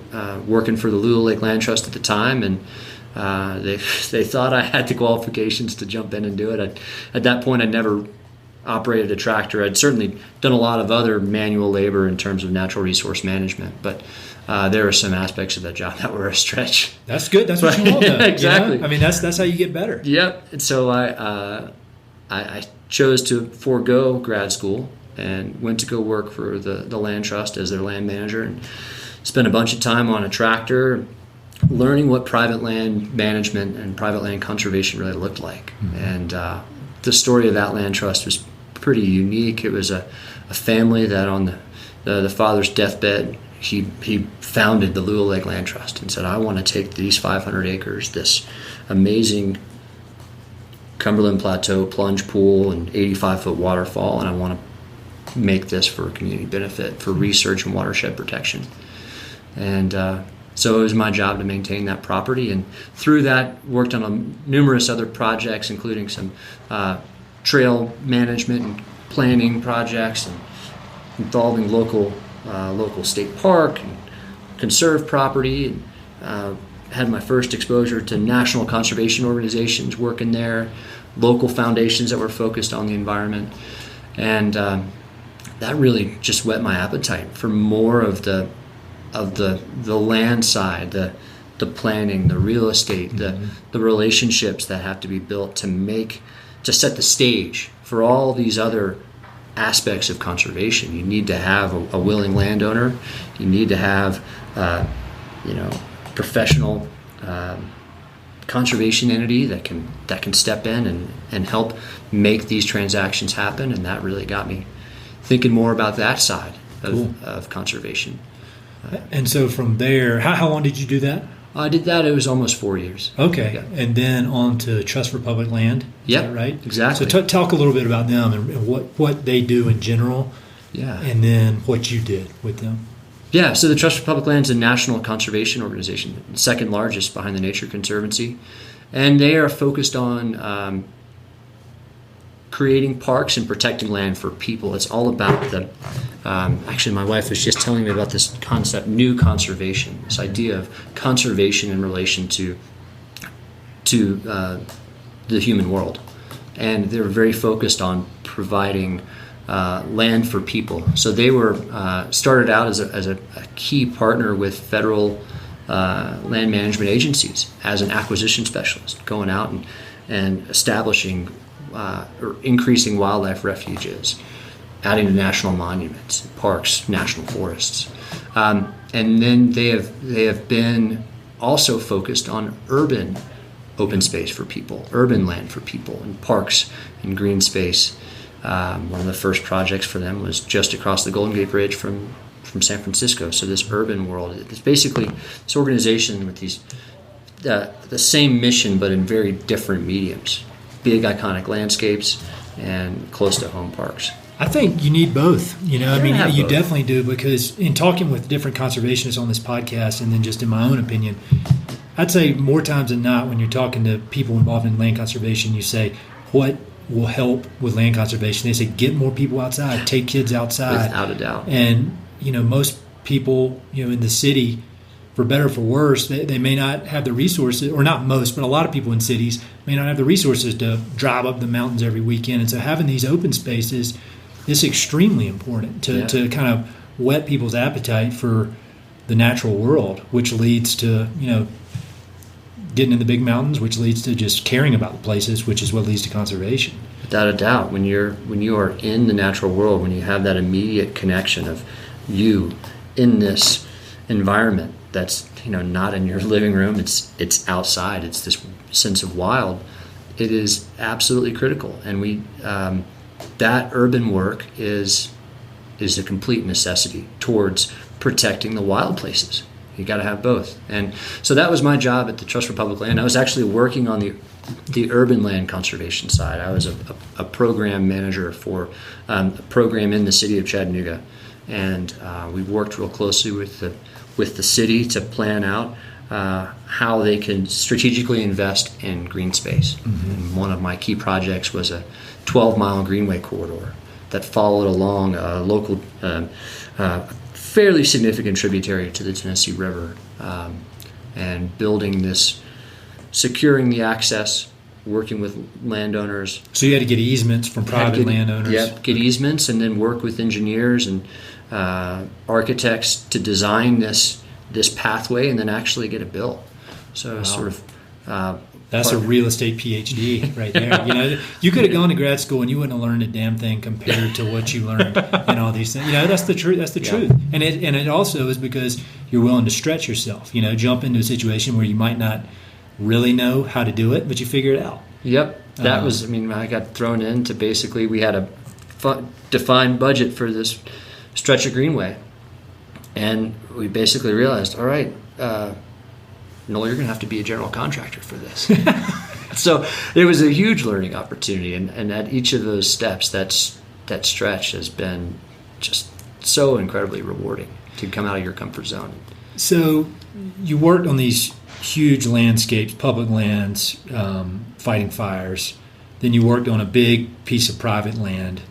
working for the Lula Lake Land Trust at the time, and they thought I had the qualifications to jump in and do it. At that point, I'd never operated a tractor. I'd certainly done a lot of other manual labor in terms of natural resource management, but there were some aspects of that job that were a stretch. That's good. That's what you want, though. Exactly. You know? I mean, that's how you get better. Yep. And so I chose to forego grad school and went to go work for the land trust as their land manager, and spent a bunch of time on a tractor learning what private land management and private land conservation really looked like. Mm-hmm. And the story of that land trust was pretty unique. It was a family that on the father's deathbed, he founded the Lula Lake Land Trust and said, I want to take these 500 acres, this amazing Cumberland Plateau plunge pool and 85-foot waterfall, and I want to make this for community benefit, for research and watershed protection. And so it was my job to maintain that property, and through that worked on numerous other projects, including some trail management and planning projects, and involving local state park and conserve property, and had my first exposure to national conservation organizations working there, local foundations that were focused on the environment, and that really just whet my appetite for more of the land side, the planning, the real estate, mm-hmm. the relationships that have to be built to set the stage for all these other aspects of conservation. You need to have a willing landowner. You need to have professional conservation entity that can step in and help make these transactions happen. And that really got me thinking more about that side of conservation. And so from there, how long did you do that? I did that. It was almost 4 years. Okay. Yeah. And then on to Trust for Public Land. Is that right? Exactly. So talk a little bit about them and what they do in general. Yeah. And then what you did with them. Yeah. So the Trust for Public Land is a national conservation organization, the second largest behind the Nature Conservancy. And they are focused on creating parks and protecting land for people. It's all about actually, my wife was just telling me about this concept, new conservation, this idea of conservation in relation to the human world. And they were very focused on providing land for people. So they were started out as a key partner with federal land management agencies as an acquisition specialist, going out and establishing or increasing wildlife refuges, adding to national monuments, parks, national forests. And then they have been also focused on urban open space for people, urban land for people, and parks and green space. One of the first projects for them was just across the Golden Gate Bridge from San Francisco. So this urban world, it's basically this organization with the same mission but in very different mediums. Big iconic landscapes and close to home parks. I think you need both. You Both. Definitely do, because in talking with different conservationists on this podcast, and then just in my own opinion, I'd say more times than not when you're talking to people involved in land conservation, you say, what will help with land conservation? They say, get more people outside, take kids outside. Without a doubt. And, most people, in the city, for better or for worse, they may not have the resources, or not most, but a lot of people in cities may not have the resources to drive up the mountains every weekend. And so having these open spaces is extremely important to kind of whet people's appetite for the natural world, which leads to, getting in the big mountains, which leads to just caring about the places, which is what leads to conservation. Without a doubt, when you are in the natural world, when you have that immediate connection of you in this environment that's not in your living room, it's outside, it's this sense of wild, it is absolutely critical. And we that urban work is a complete necessity towards protecting the wild places. You got to have both. And so that was my job at the Trust for Public Land. I was actually working on the urban land conservation side. I was a program manager for a program in the city of Chattanooga, and we worked real closely with the city to plan out how they can strategically invest in green space. Mm-hmm. And one of my key projects was a 12-mile greenway corridor that followed along a local fairly significant tributary to the Tennessee River, and securing the access, working with landowners. So you had to get easements from private landowners. Yep, get easements, and then work with engineers and architects to design this pathway, and then actually get it built. So sort of. That's a real estate PhD right there. You could have gone to grad school and you wouldn't have learned a damn thing compared to what you learned in all these things. That's the truth. That's the truth. And it also is because you're willing to stretch yourself. Jump into a situation where you might not really know how to do it, but you figure it out. Yep. That was. I got thrown into basically we had a defined budget for this stretch of greenway, and we basically realized, all right. Noel, you're going to have to be a general contractor for this. So it was a huge learning opportunity, and at each of those steps, that stretch has been just so incredibly rewarding to come out of your comfort zone. So you worked on these huge landscapes, public lands, fighting fires. Then you worked on a big piece of private land,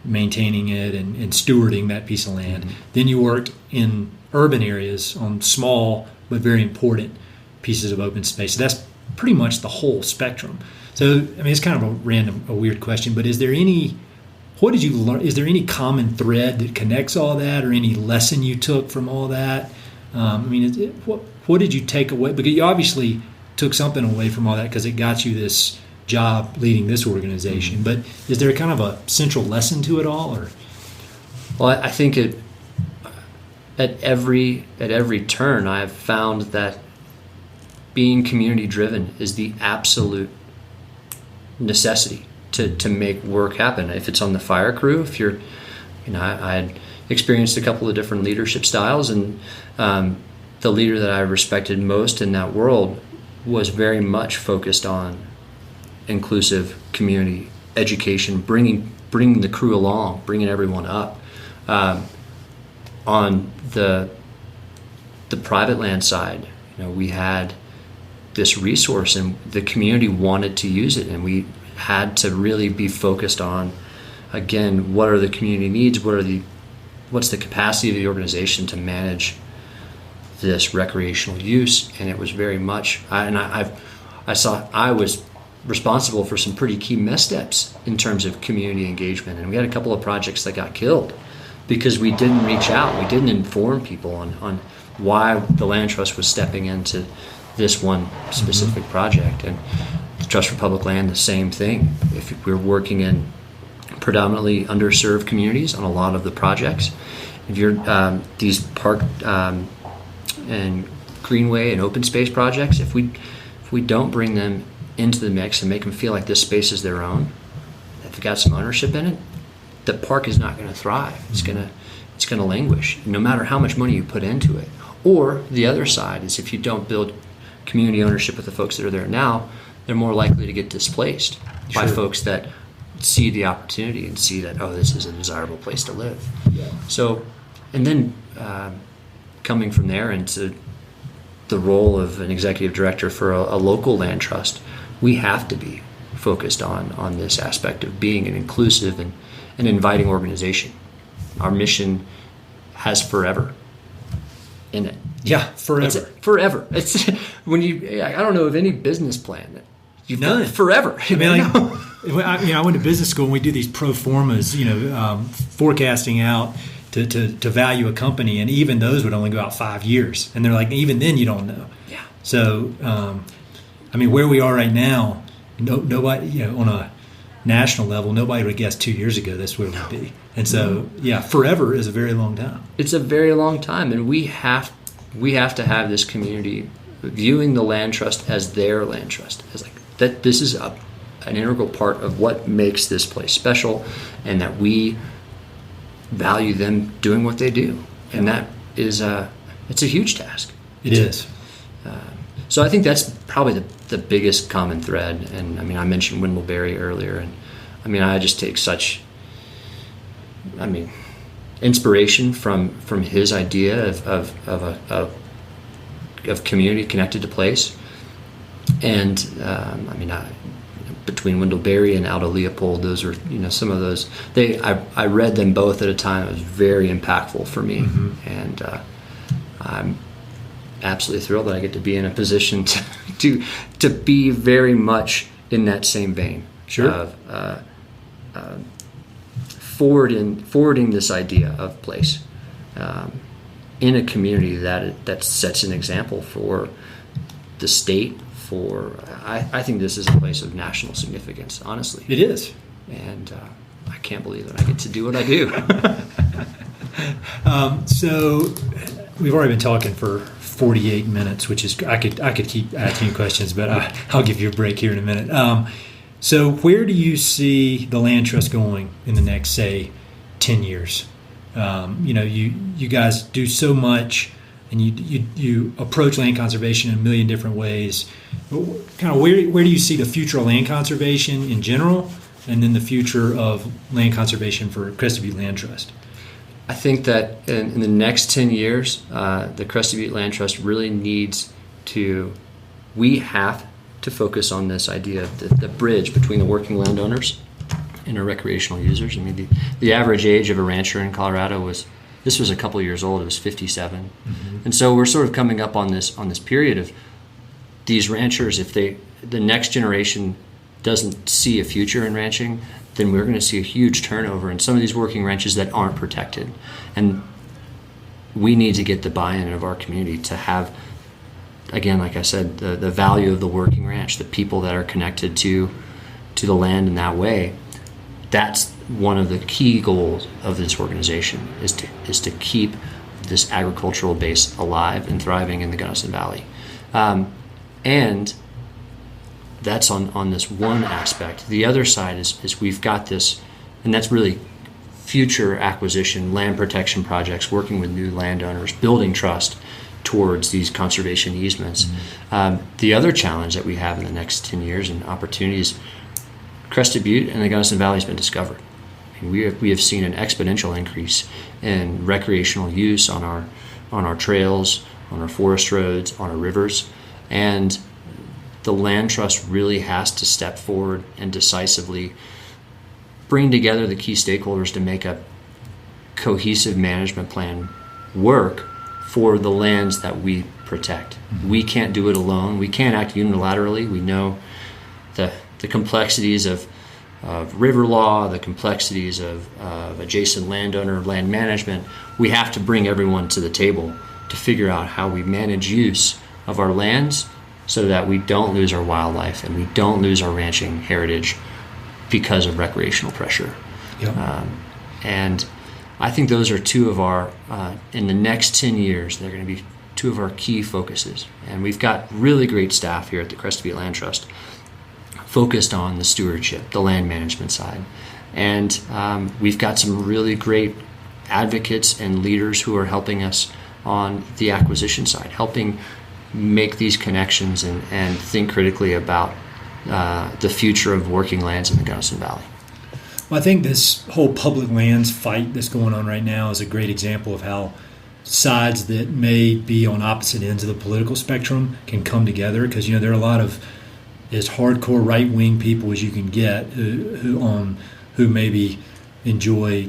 maintaining it and stewarding that piece of land. Mm-hmm. Then you worked in urban areas on small but very important pieces of open space. So that's pretty much the whole spectrum. So, it's kind of a weird question, but what did you learn? Is there any common thread that connects all that, or any lesson you took from all that? What did you take away? Because you obviously took something away from all that because it got you this job leading this organization. Mm-hmm. But is there kind of a central lesson to it all? Or? Well, I think at every turn, I have found that being community driven is the absolute necessity to make work happen. If it's on the fire crew, if you're, I had experienced a couple of different leadership styles, and the leader that I respected most in that world was very much focused on inclusive community education, bringing the crew along, bringing everyone up. On the private land side, we had this resource and the community wanted to use it, and we had to really be focused on, again, what are the community needs, what's the capacity of the organization to manage this recreational use. And it was very much I was responsible for some pretty key missteps in terms of community engagement, and we had a couple of projects that got killed because we didn't reach out, we didn't inform people on why the Land Trust was stepping into this one specific mm-hmm. project. And the Trust for Public Land, the same thing. If we're working in predominantly underserved communities on a lot of the projects, if you're these park and greenway and open space projects, if we don't bring them into the mix and make them feel like this space is their own, if they've got some ownership in it, the park is not going to thrive. It's going to languish, no matter how much money you put into it. Or the other side is, if you don't build community ownership with the folks that are there now, they're more likely to get displaced by folks that see the opportunity and see that, this is a desirable place to live. Yeah. So, and then coming from there into the role of an executive director for a local land trust, we have to be focused on this aspect of being an inclusive and an inviting organization. Our mission has forever in it. Yeah, forever. Forever. It's when I don't know of any business plan that you've done forever. I went to business school and we do these pro formas, forecasting out, to value a company, and even those would only go out 5 years, and they're like, even then you don't know. Yeah. So, where we are right now, nobody, on a national level, nobody would guess 2 years ago this where we'd be. And so, forever is a very long time. It's a very long time, and we have to have this community viewing the land trust as their land trust, as like that. This is an integral part of what makes this place special, and that we value them doing what they do, and that is it's a huge task. It is. So I think that's probably the biggest common thread. And I mentioned Wendell Berry earlier, and I just take such inspiration from his idea of community connected to place. And between Wendell Berry and Aldo Leopold, those are some of those. I read them both at a time. It was very impactful for me, and I'm absolutely thrilled that I get to be in a position to be very much in that same vein. Sure. Of forwarding this idea of place in a community that sets an example for the state. I think this is a place of national significance, honestly. It is. And I can't believe that I get to do what I do. So we've already been talking for 48 minutes, which is I could keep asking you questions, but I'll give you a break here in a minute. So where do you see the land trust going in the next, say, 10 years? You guys do so much, and you approach land conservation in a million different ways. Kind of where do you see the future of land conservation in general, and then the future of land conservation for Crested Butte Land Trust? I think that in the next 10 years, the Crested Butte Land Trust really needs to, we have to focus on this idea of the bridge between the working landowners and our recreational users. The average age of a rancher in Colorado was a couple of years old. It was 57. And so we're sort of coming up on this period of these ranchers. If the next generation doesn't see a future in ranching, then we're going to see a huge turnover in some of these working ranches that aren't protected. And we need to get the buy-in of our community to have, again, like I said, the value of the working ranch, the people that are connected to the land in that way. That's one of the key goals of this organization, is to keep this agricultural base alive and thriving in the Gunnison Valley. And that's on this one aspect. The other side is we've got this, and that's really future acquisition, land protection projects, working with new landowners, building trust towards these conservation easements. The other challenge that we have in the next 10 years and opportunities, Crested Butte and the Gunnison Valley has been discovered. We have seen an exponential increase in recreational use on our trails, on our forest roads, on our rivers, and the land trust really has to step forward and decisively bring together the key stakeholders to make a cohesive management plan work for the lands that we protect. We can't do it alone. We can't act unilaterally. We know the complexities of river law, the complexities of adjacent landowner land management. We have to bring everyone to the table to figure out how we manage use of our lands so that we don't lose our wildlife and we don't lose our ranching heritage because of recreational pressure. Yep. And I think those are two of our, in the next 10 years, they're going to be two of our key focuses. And we've got really great staff here at the Crested Butte Land Trust focused on the stewardship, the land management side. And we've got some really great advocates and leaders who are helping us on the acquisition side, helping make these connections and think critically about the future of working lands in the Gunnison Valley. Well, I think this whole public lands fight that's going on right now is a great example of how sides that may be on opposite ends of the political spectrum can come together, because there are a lot of as hardcore right-wing people as you can get who maybe enjoy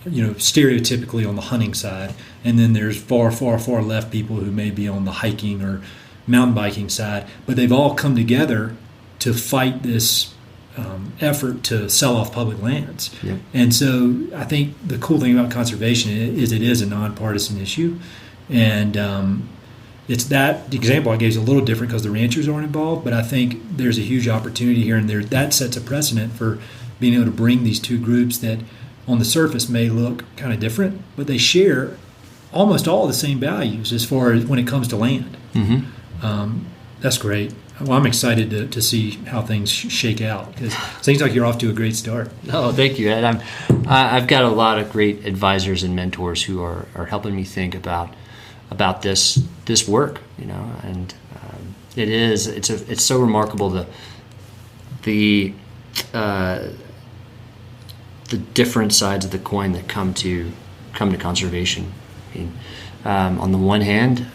stereotypically on the hunting side, and then there's far left people who may be on the hiking or mountain biking side, but they've all come together to fight this effort to sell off public lands. Yeah. And so I think the cool thing about conservation is it is a nonpartisan issue. And it's that the example I gave is a little different because the ranchers aren't involved, but I think there's a huge opportunity here, and that sets a precedent for being able to bring these two groups that on the surface may look kind of different, but they share almost all the same values as far as when it comes to land. Mm-hmm. That's great. Well, I'm excited to see how things shake out, because it seems like you're off to a great start. Oh, thank you, Ed. I've got a lot of great advisors and mentors who are helping me think about this work, and it's so remarkable the different sides of the coin that come to conservation. I mean, on the one hand,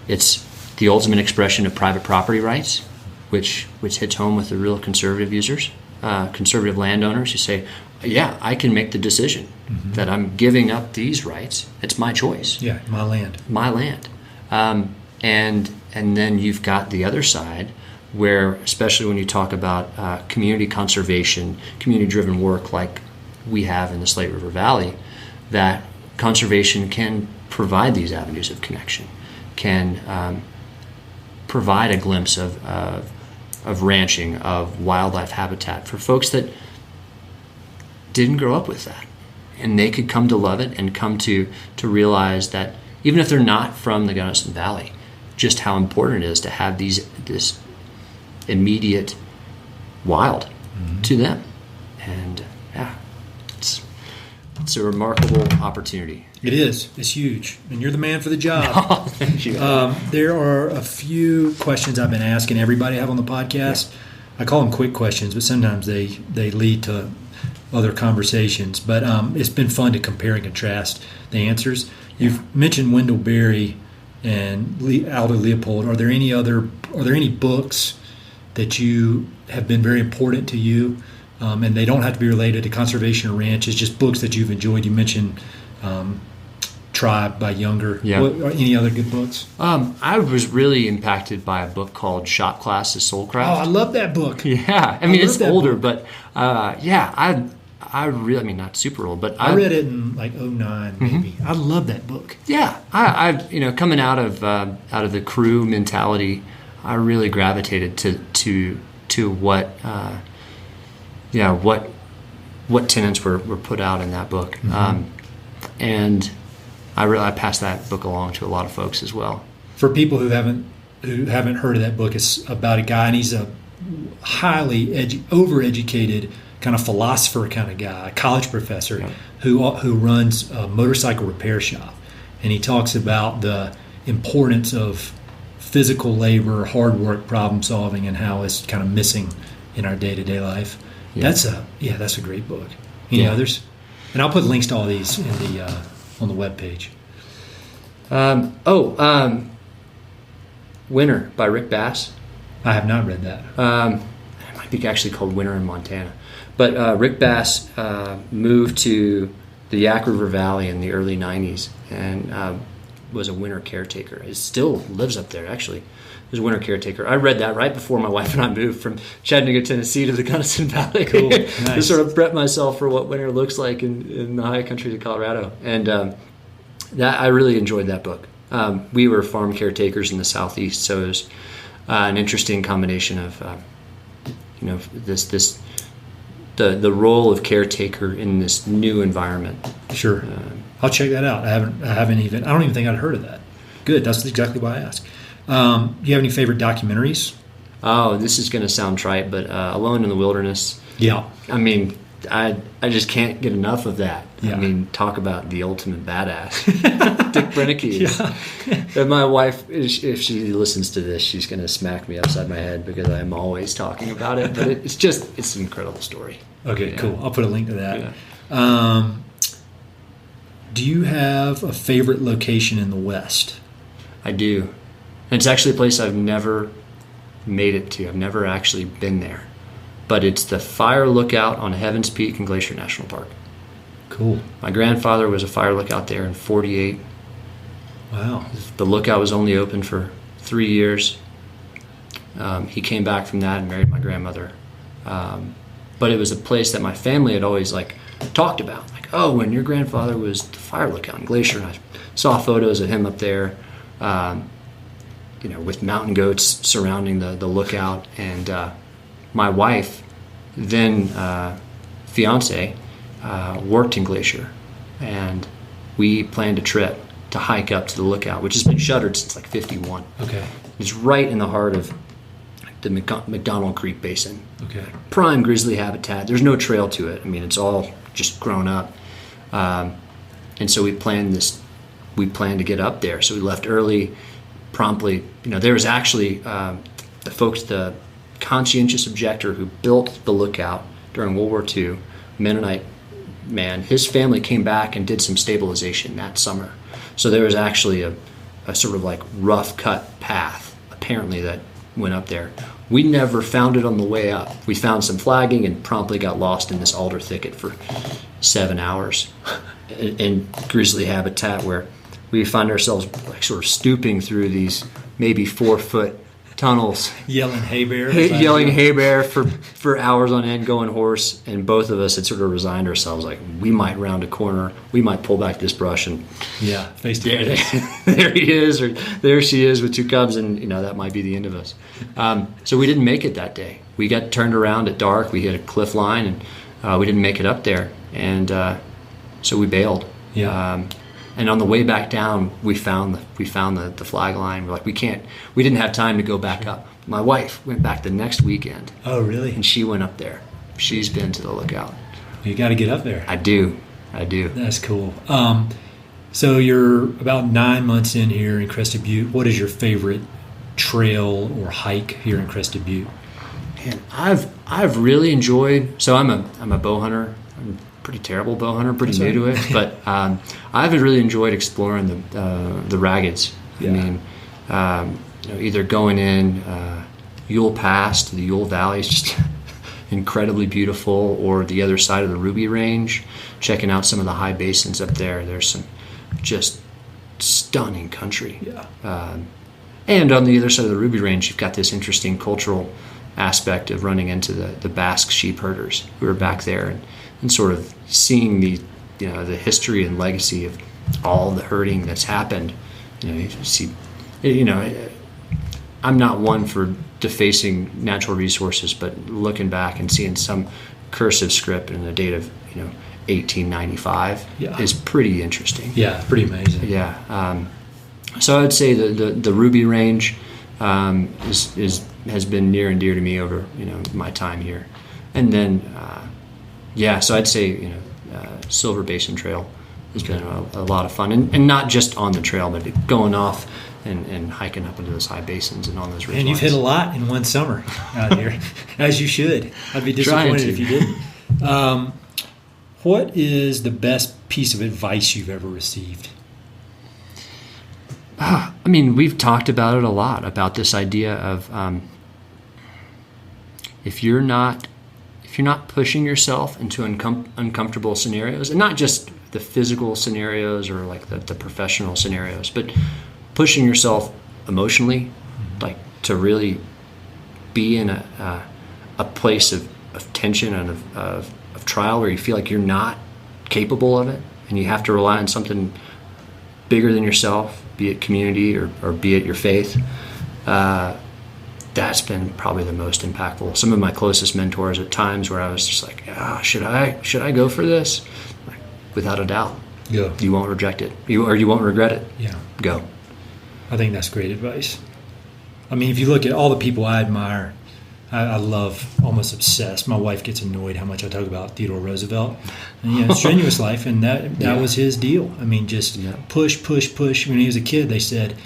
it's the ultimate expression of private property rights, which hits home with the real conservative users, conservative landowners who say, yeah, I can make the decision that I'm giving up these rights. It's my choice. Yeah, my land. My land. And then you've got the other side where, especially when you talk about community conservation, community-driven work like we have in the Slate River Valley, that conservation can provide these avenues of connection, can provide a glimpse of ranching, of wildlife habitat for folks that didn't grow up with that. And they could come to love it and come to realize that even if they're not from the Gunnison Valley, just how important it is to have this immediate wild to them. And yeah, it's a remarkable opportunity. It is. It's huge. And you're the man for the job. Oh, thank you. There are a few questions I've been asking everybody I have on the podcast. Yeah. I call them quick questions, but sometimes they lead to other conversations. But it's been fun to compare and contrast the answers. You've mentioned Wendell Berry and Aldo Leopold. Are there any books that you have been very important to you? And they don't have to be related to conservation or ranch. It's just books that you've enjoyed. You mentioned Tribe by Younger. Yeah. Any other good books? I was really impacted by a book called Shop Class is Soulcraft. Oh, I love that book. Yeah. It's older, but I really, not super old, but I read it in like 2009 maybe. I love that book. Yeah. I coming out of the crew mentality, I really gravitated to what tenets were put out in that book. And I passed that book along to a lot of folks as well. For people who haven't heard of that book, it's about a guy, and he's a highly overeducated kind of philosopher kind of guy, a college professor who runs a motorcycle repair shop. And he talks about the importance of physical labor, hard work, problem solving, and how it's kind of missing in our day-to-day life. Yeah. That's a great book. Any others? And I'll put links to all these in the on the webpage. Winter by Rick Bass. I have not read that. It might be actually called Winter in Montana. But Rick Bass moved to the Yak River Valley in the early 90s and was a winter caretaker. He still lives up there, actually. He was a winter caretaker. I read that right before my wife and I moved from Chattanooga, Tennessee to the Gunnison Valley. Cool. Nice. To sort of prep myself for what winter looks like in the high country of Colorado. And that I really enjoyed that book. We were farm caretakers in the Southeast, so it was an interesting combination of the role of caretaker in this new environment. Sure. I'll check that out. I don't even think I'd heard of that. Good. That's exactly why I asked. Do you have any favorite documentaries? Oh, this is going to sound trite, but Alone in the Wilderness. Yeah. I just can't get enough of that. Yeah. Talk about the ultimate badass. Dick Brenneke. Yeah. And my wife, if she listens to this, she's going to smack me upside my head because I'm always talking about it. But it's an incredible story. Okay, cool. I'll put a link to that. Yeah. Do you have a favorite location in the West? I do. And it's actually a place I've never made it to. I've never actually been there. But it's the fire lookout on Heavens Peak in Glacier National Park. Cool. My grandfather was a fire lookout there in 1948. Wow. The lookout was only open for 3 years. He came back from that and married my grandmother But it was a place that my family had always like talked about. Like, oh, when your grandfather was the fire lookout in Glacier, and I saw photos of him up there, with mountain goats surrounding the lookout. And my wife, then fiance, worked in Glacier, and we planned a trip to hike up to the lookout, which has been shuttered since like 51. Okay. It's right in the heart of the McDonald Creek Basin. Okay. Prime grizzly habitat. There's no trail to it. I mean, it's all just grown up. And so we planned to get up there. So we left early, promptly. There was actually the conscientious objector who built the lookout during World War II, Mennonite man. His family came back and did some stabilization that summer. So there was actually a sort of like rough cut path, apparently, that went up there. We never found it on the way up. We found some flagging and promptly got lost in this alder thicket for 7 hours in grizzly habitat, where we find ourselves like sort of stooping through these maybe 4-foot tunnels, yelling hay bear, for hours on end, going hoarse. And both of us had sort of resigned ourselves, like we might round a corner, we might pull back this brush, and face to face, there he is, or there she is with 2 cubs, and that might be the end of us. So we didn't make it that day. We got turned around at dark. We hit a cliff line, and we didn't make it up there, and so we bailed. And on the way back down, we found the flag line. We're like, we didn't have time to go back up. My wife went back the next weekend. Oh, really? And she went up there. She's been to the lookout. You got to get up there. I do. That's cool. So you're about 9 months in here in Crested Butte. What is your favorite trail or hike here in Crested Butte? And I've really enjoyed. So I'm a bow hunter. I'm a pretty terrible bow hunter, pretty new to it, but I've really enjoyed exploring the raggeds. Yeah. I mean, either going in Ewell Pass to the Ewell Valley is just incredibly beautiful, or the other side of the Ruby Range, checking out some of the high basins up there. There's some just stunning country. Yeah. And on the other side of the Ruby Range, you've got this interesting cultural aspect of running into the Basque sheep herders who are back there, and sort of seeing the history and legacy of all the herding that's happened. You see, I'm not one for defacing natural resources, but looking back and seeing some cursive script in the date of 1895 is pretty interesting. Yeah, pretty amazing. Yeah. So I'd say the Ruby Range has been near and dear to me over my time here, and then so I'd say Silver Basin Trail has been a lot of fun, and not just on the trail, but going off and hiking up into those high basins and on those ridge lines. And you've hit a lot in one summer out here, as you should. I'd be disappointed if you didn't. What is the best piece of advice you've ever received? I mean, we've talked about it a lot, about this idea of if you're not pushing yourself into uncomfortable scenarios, and not just the physical scenarios or like the professional scenarios, but pushing yourself emotionally, like to really be in a place of tension and of trial where you feel like you're not capable of it, and you have to rely on something bigger than yourself, be it community or be it your faith. That's been probably the most impactful. Some of my closest mentors at times where I was just like, should I go for this? Like, without a doubt. Go. You won't reject it. You won't regret it. Yeah. Go. I think that's great advice. I mean, if you look at all the people I admire, I love, almost obsessed. My wife gets annoyed how much I talk about Theodore Roosevelt. And, strenuous life, and that was his deal. I mean, just push. When he was a kid, they said,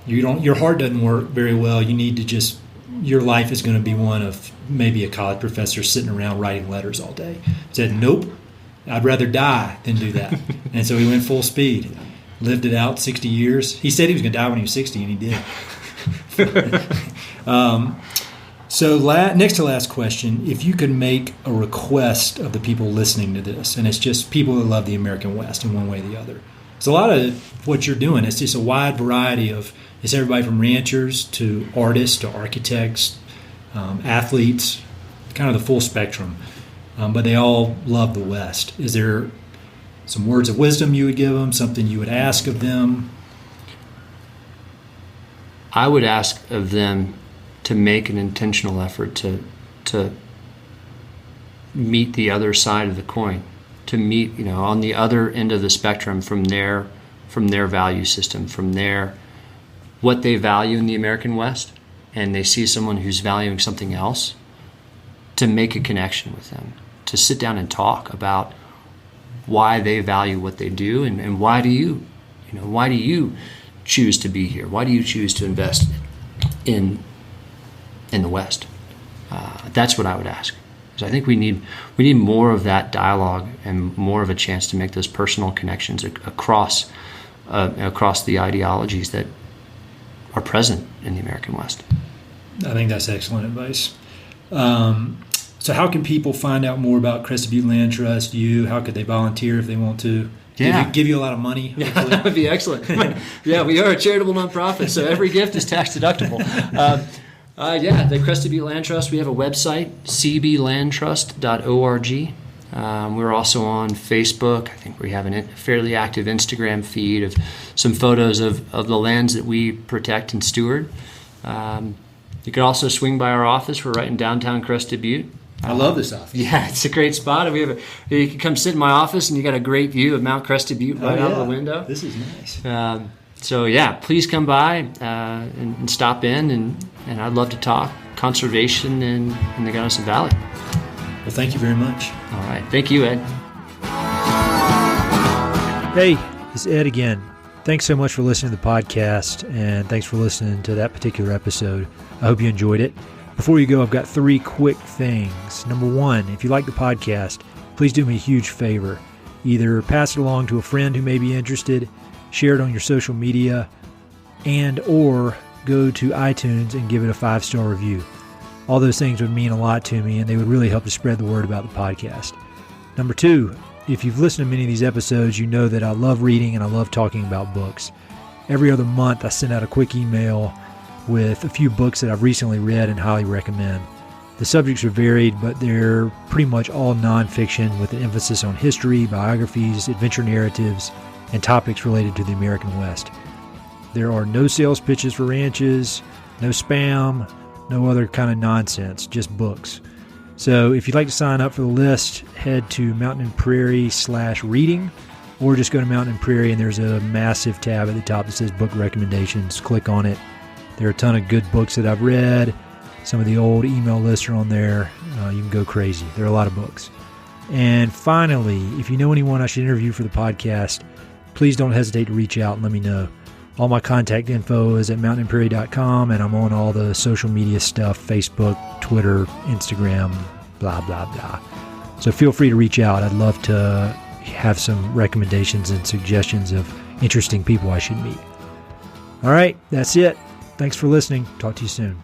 your heart doesn't work very well. You need to your life is going to be one of maybe a college professor sitting around writing letters all day. Said, nope, I'd rather die than do that. And so he went full speed, lived it out 60 years. He said he was going to die when he was 60, and he did. So next to last question, if you could make a request of the people listening to this, and it's just people that love the American West in one way or the other. So a lot of what you're doing, it's just a wide variety of, it's everybody from ranchers to artists to architects, athletes, kind of the full spectrum, but they all love the West. Is there some words of wisdom you would give them, something you would ask of them? I would ask of them to make an intentional effort to meet the other side of the coin, to meet, on the other end of the spectrum from their value system, from what they value in the American West, and they see someone who's valuing something else, to make a connection with them, to sit down and talk about why they value what they do, and why do you choose to be here? Why do you choose to invest in the West? That's what I would ask. Because I think we need more of that dialogue and more of a chance to make those personal connections across the ideologies that are present in the American West. I think that's excellent advice. So how can people find out more about Crested Butte Land Trust, you? How could they volunteer if they want to? Give you a lot of money? Yeah, that would be excellent. Yeah, we are a charitable nonprofit, so every gift is tax deductible. The Crested Butte Land Trust, we have a website, cblandtrust.org. We're also on Facebook. I think we have a fairly active Instagram feed of some photos of the lands that we protect and steward. You could also swing by our office. We're right in downtown Crested Butte. I love this office. Yeah, it's a great spot. You can come sit in my office, and you got a great view of Mount Crested Butte out of the window. This is nice. Please come by and stop in, and I'd love to talk conservation in the Gunnison Valley. Well, thank you very much. All right. Thank you, Ed. Hey, it's Ed again. Thanks so much for listening to the podcast, and thanks for listening to that particular episode. I hope you enjoyed it. Before you go, I've got 3 quick things. Number 1, if you like the podcast, please do me a huge favor. Either pass it along to a friend who may be interested, share it on your social media, or go to iTunes and give it a 5-star review. All those things would mean a lot to me, and they would really help to spread the word about the podcast. Number 2, if you've listened to many of these episodes, you know that I love reading and I love talking about books. Every other month, I send out a quick email with a few books that I've recently read and highly recommend. The subjects are varied, but they're pretty much all nonfiction with an emphasis on history, biographies, adventure narratives, and topics related to the American West. There are no sales pitches for ranches, no spam, no other kind of nonsense, just books. So if you'd like to sign up for the list, head to Mountain and Prairie/reading, or just go to Mountain and Prairie, and there's a massive tab at the top that says book recommendations. Click on it. There are a ton of good books that I've read. Some of the old email lists are on there. You can go crazy. There are a lot of books. And finally, if you know anyone I should interview for the podcast, please don't hesitate to reach out and let me know. All my contact info is at mountainandprairie.com, and I'm on all the social media stuff, Facebook, Twitter, Instagram, blah, blah, blah. So feel free to reach out. I'd love to have some recommendations and suggestions of interesting people I should meet. All right, that's it. Thanks for listening. Talk to you soon.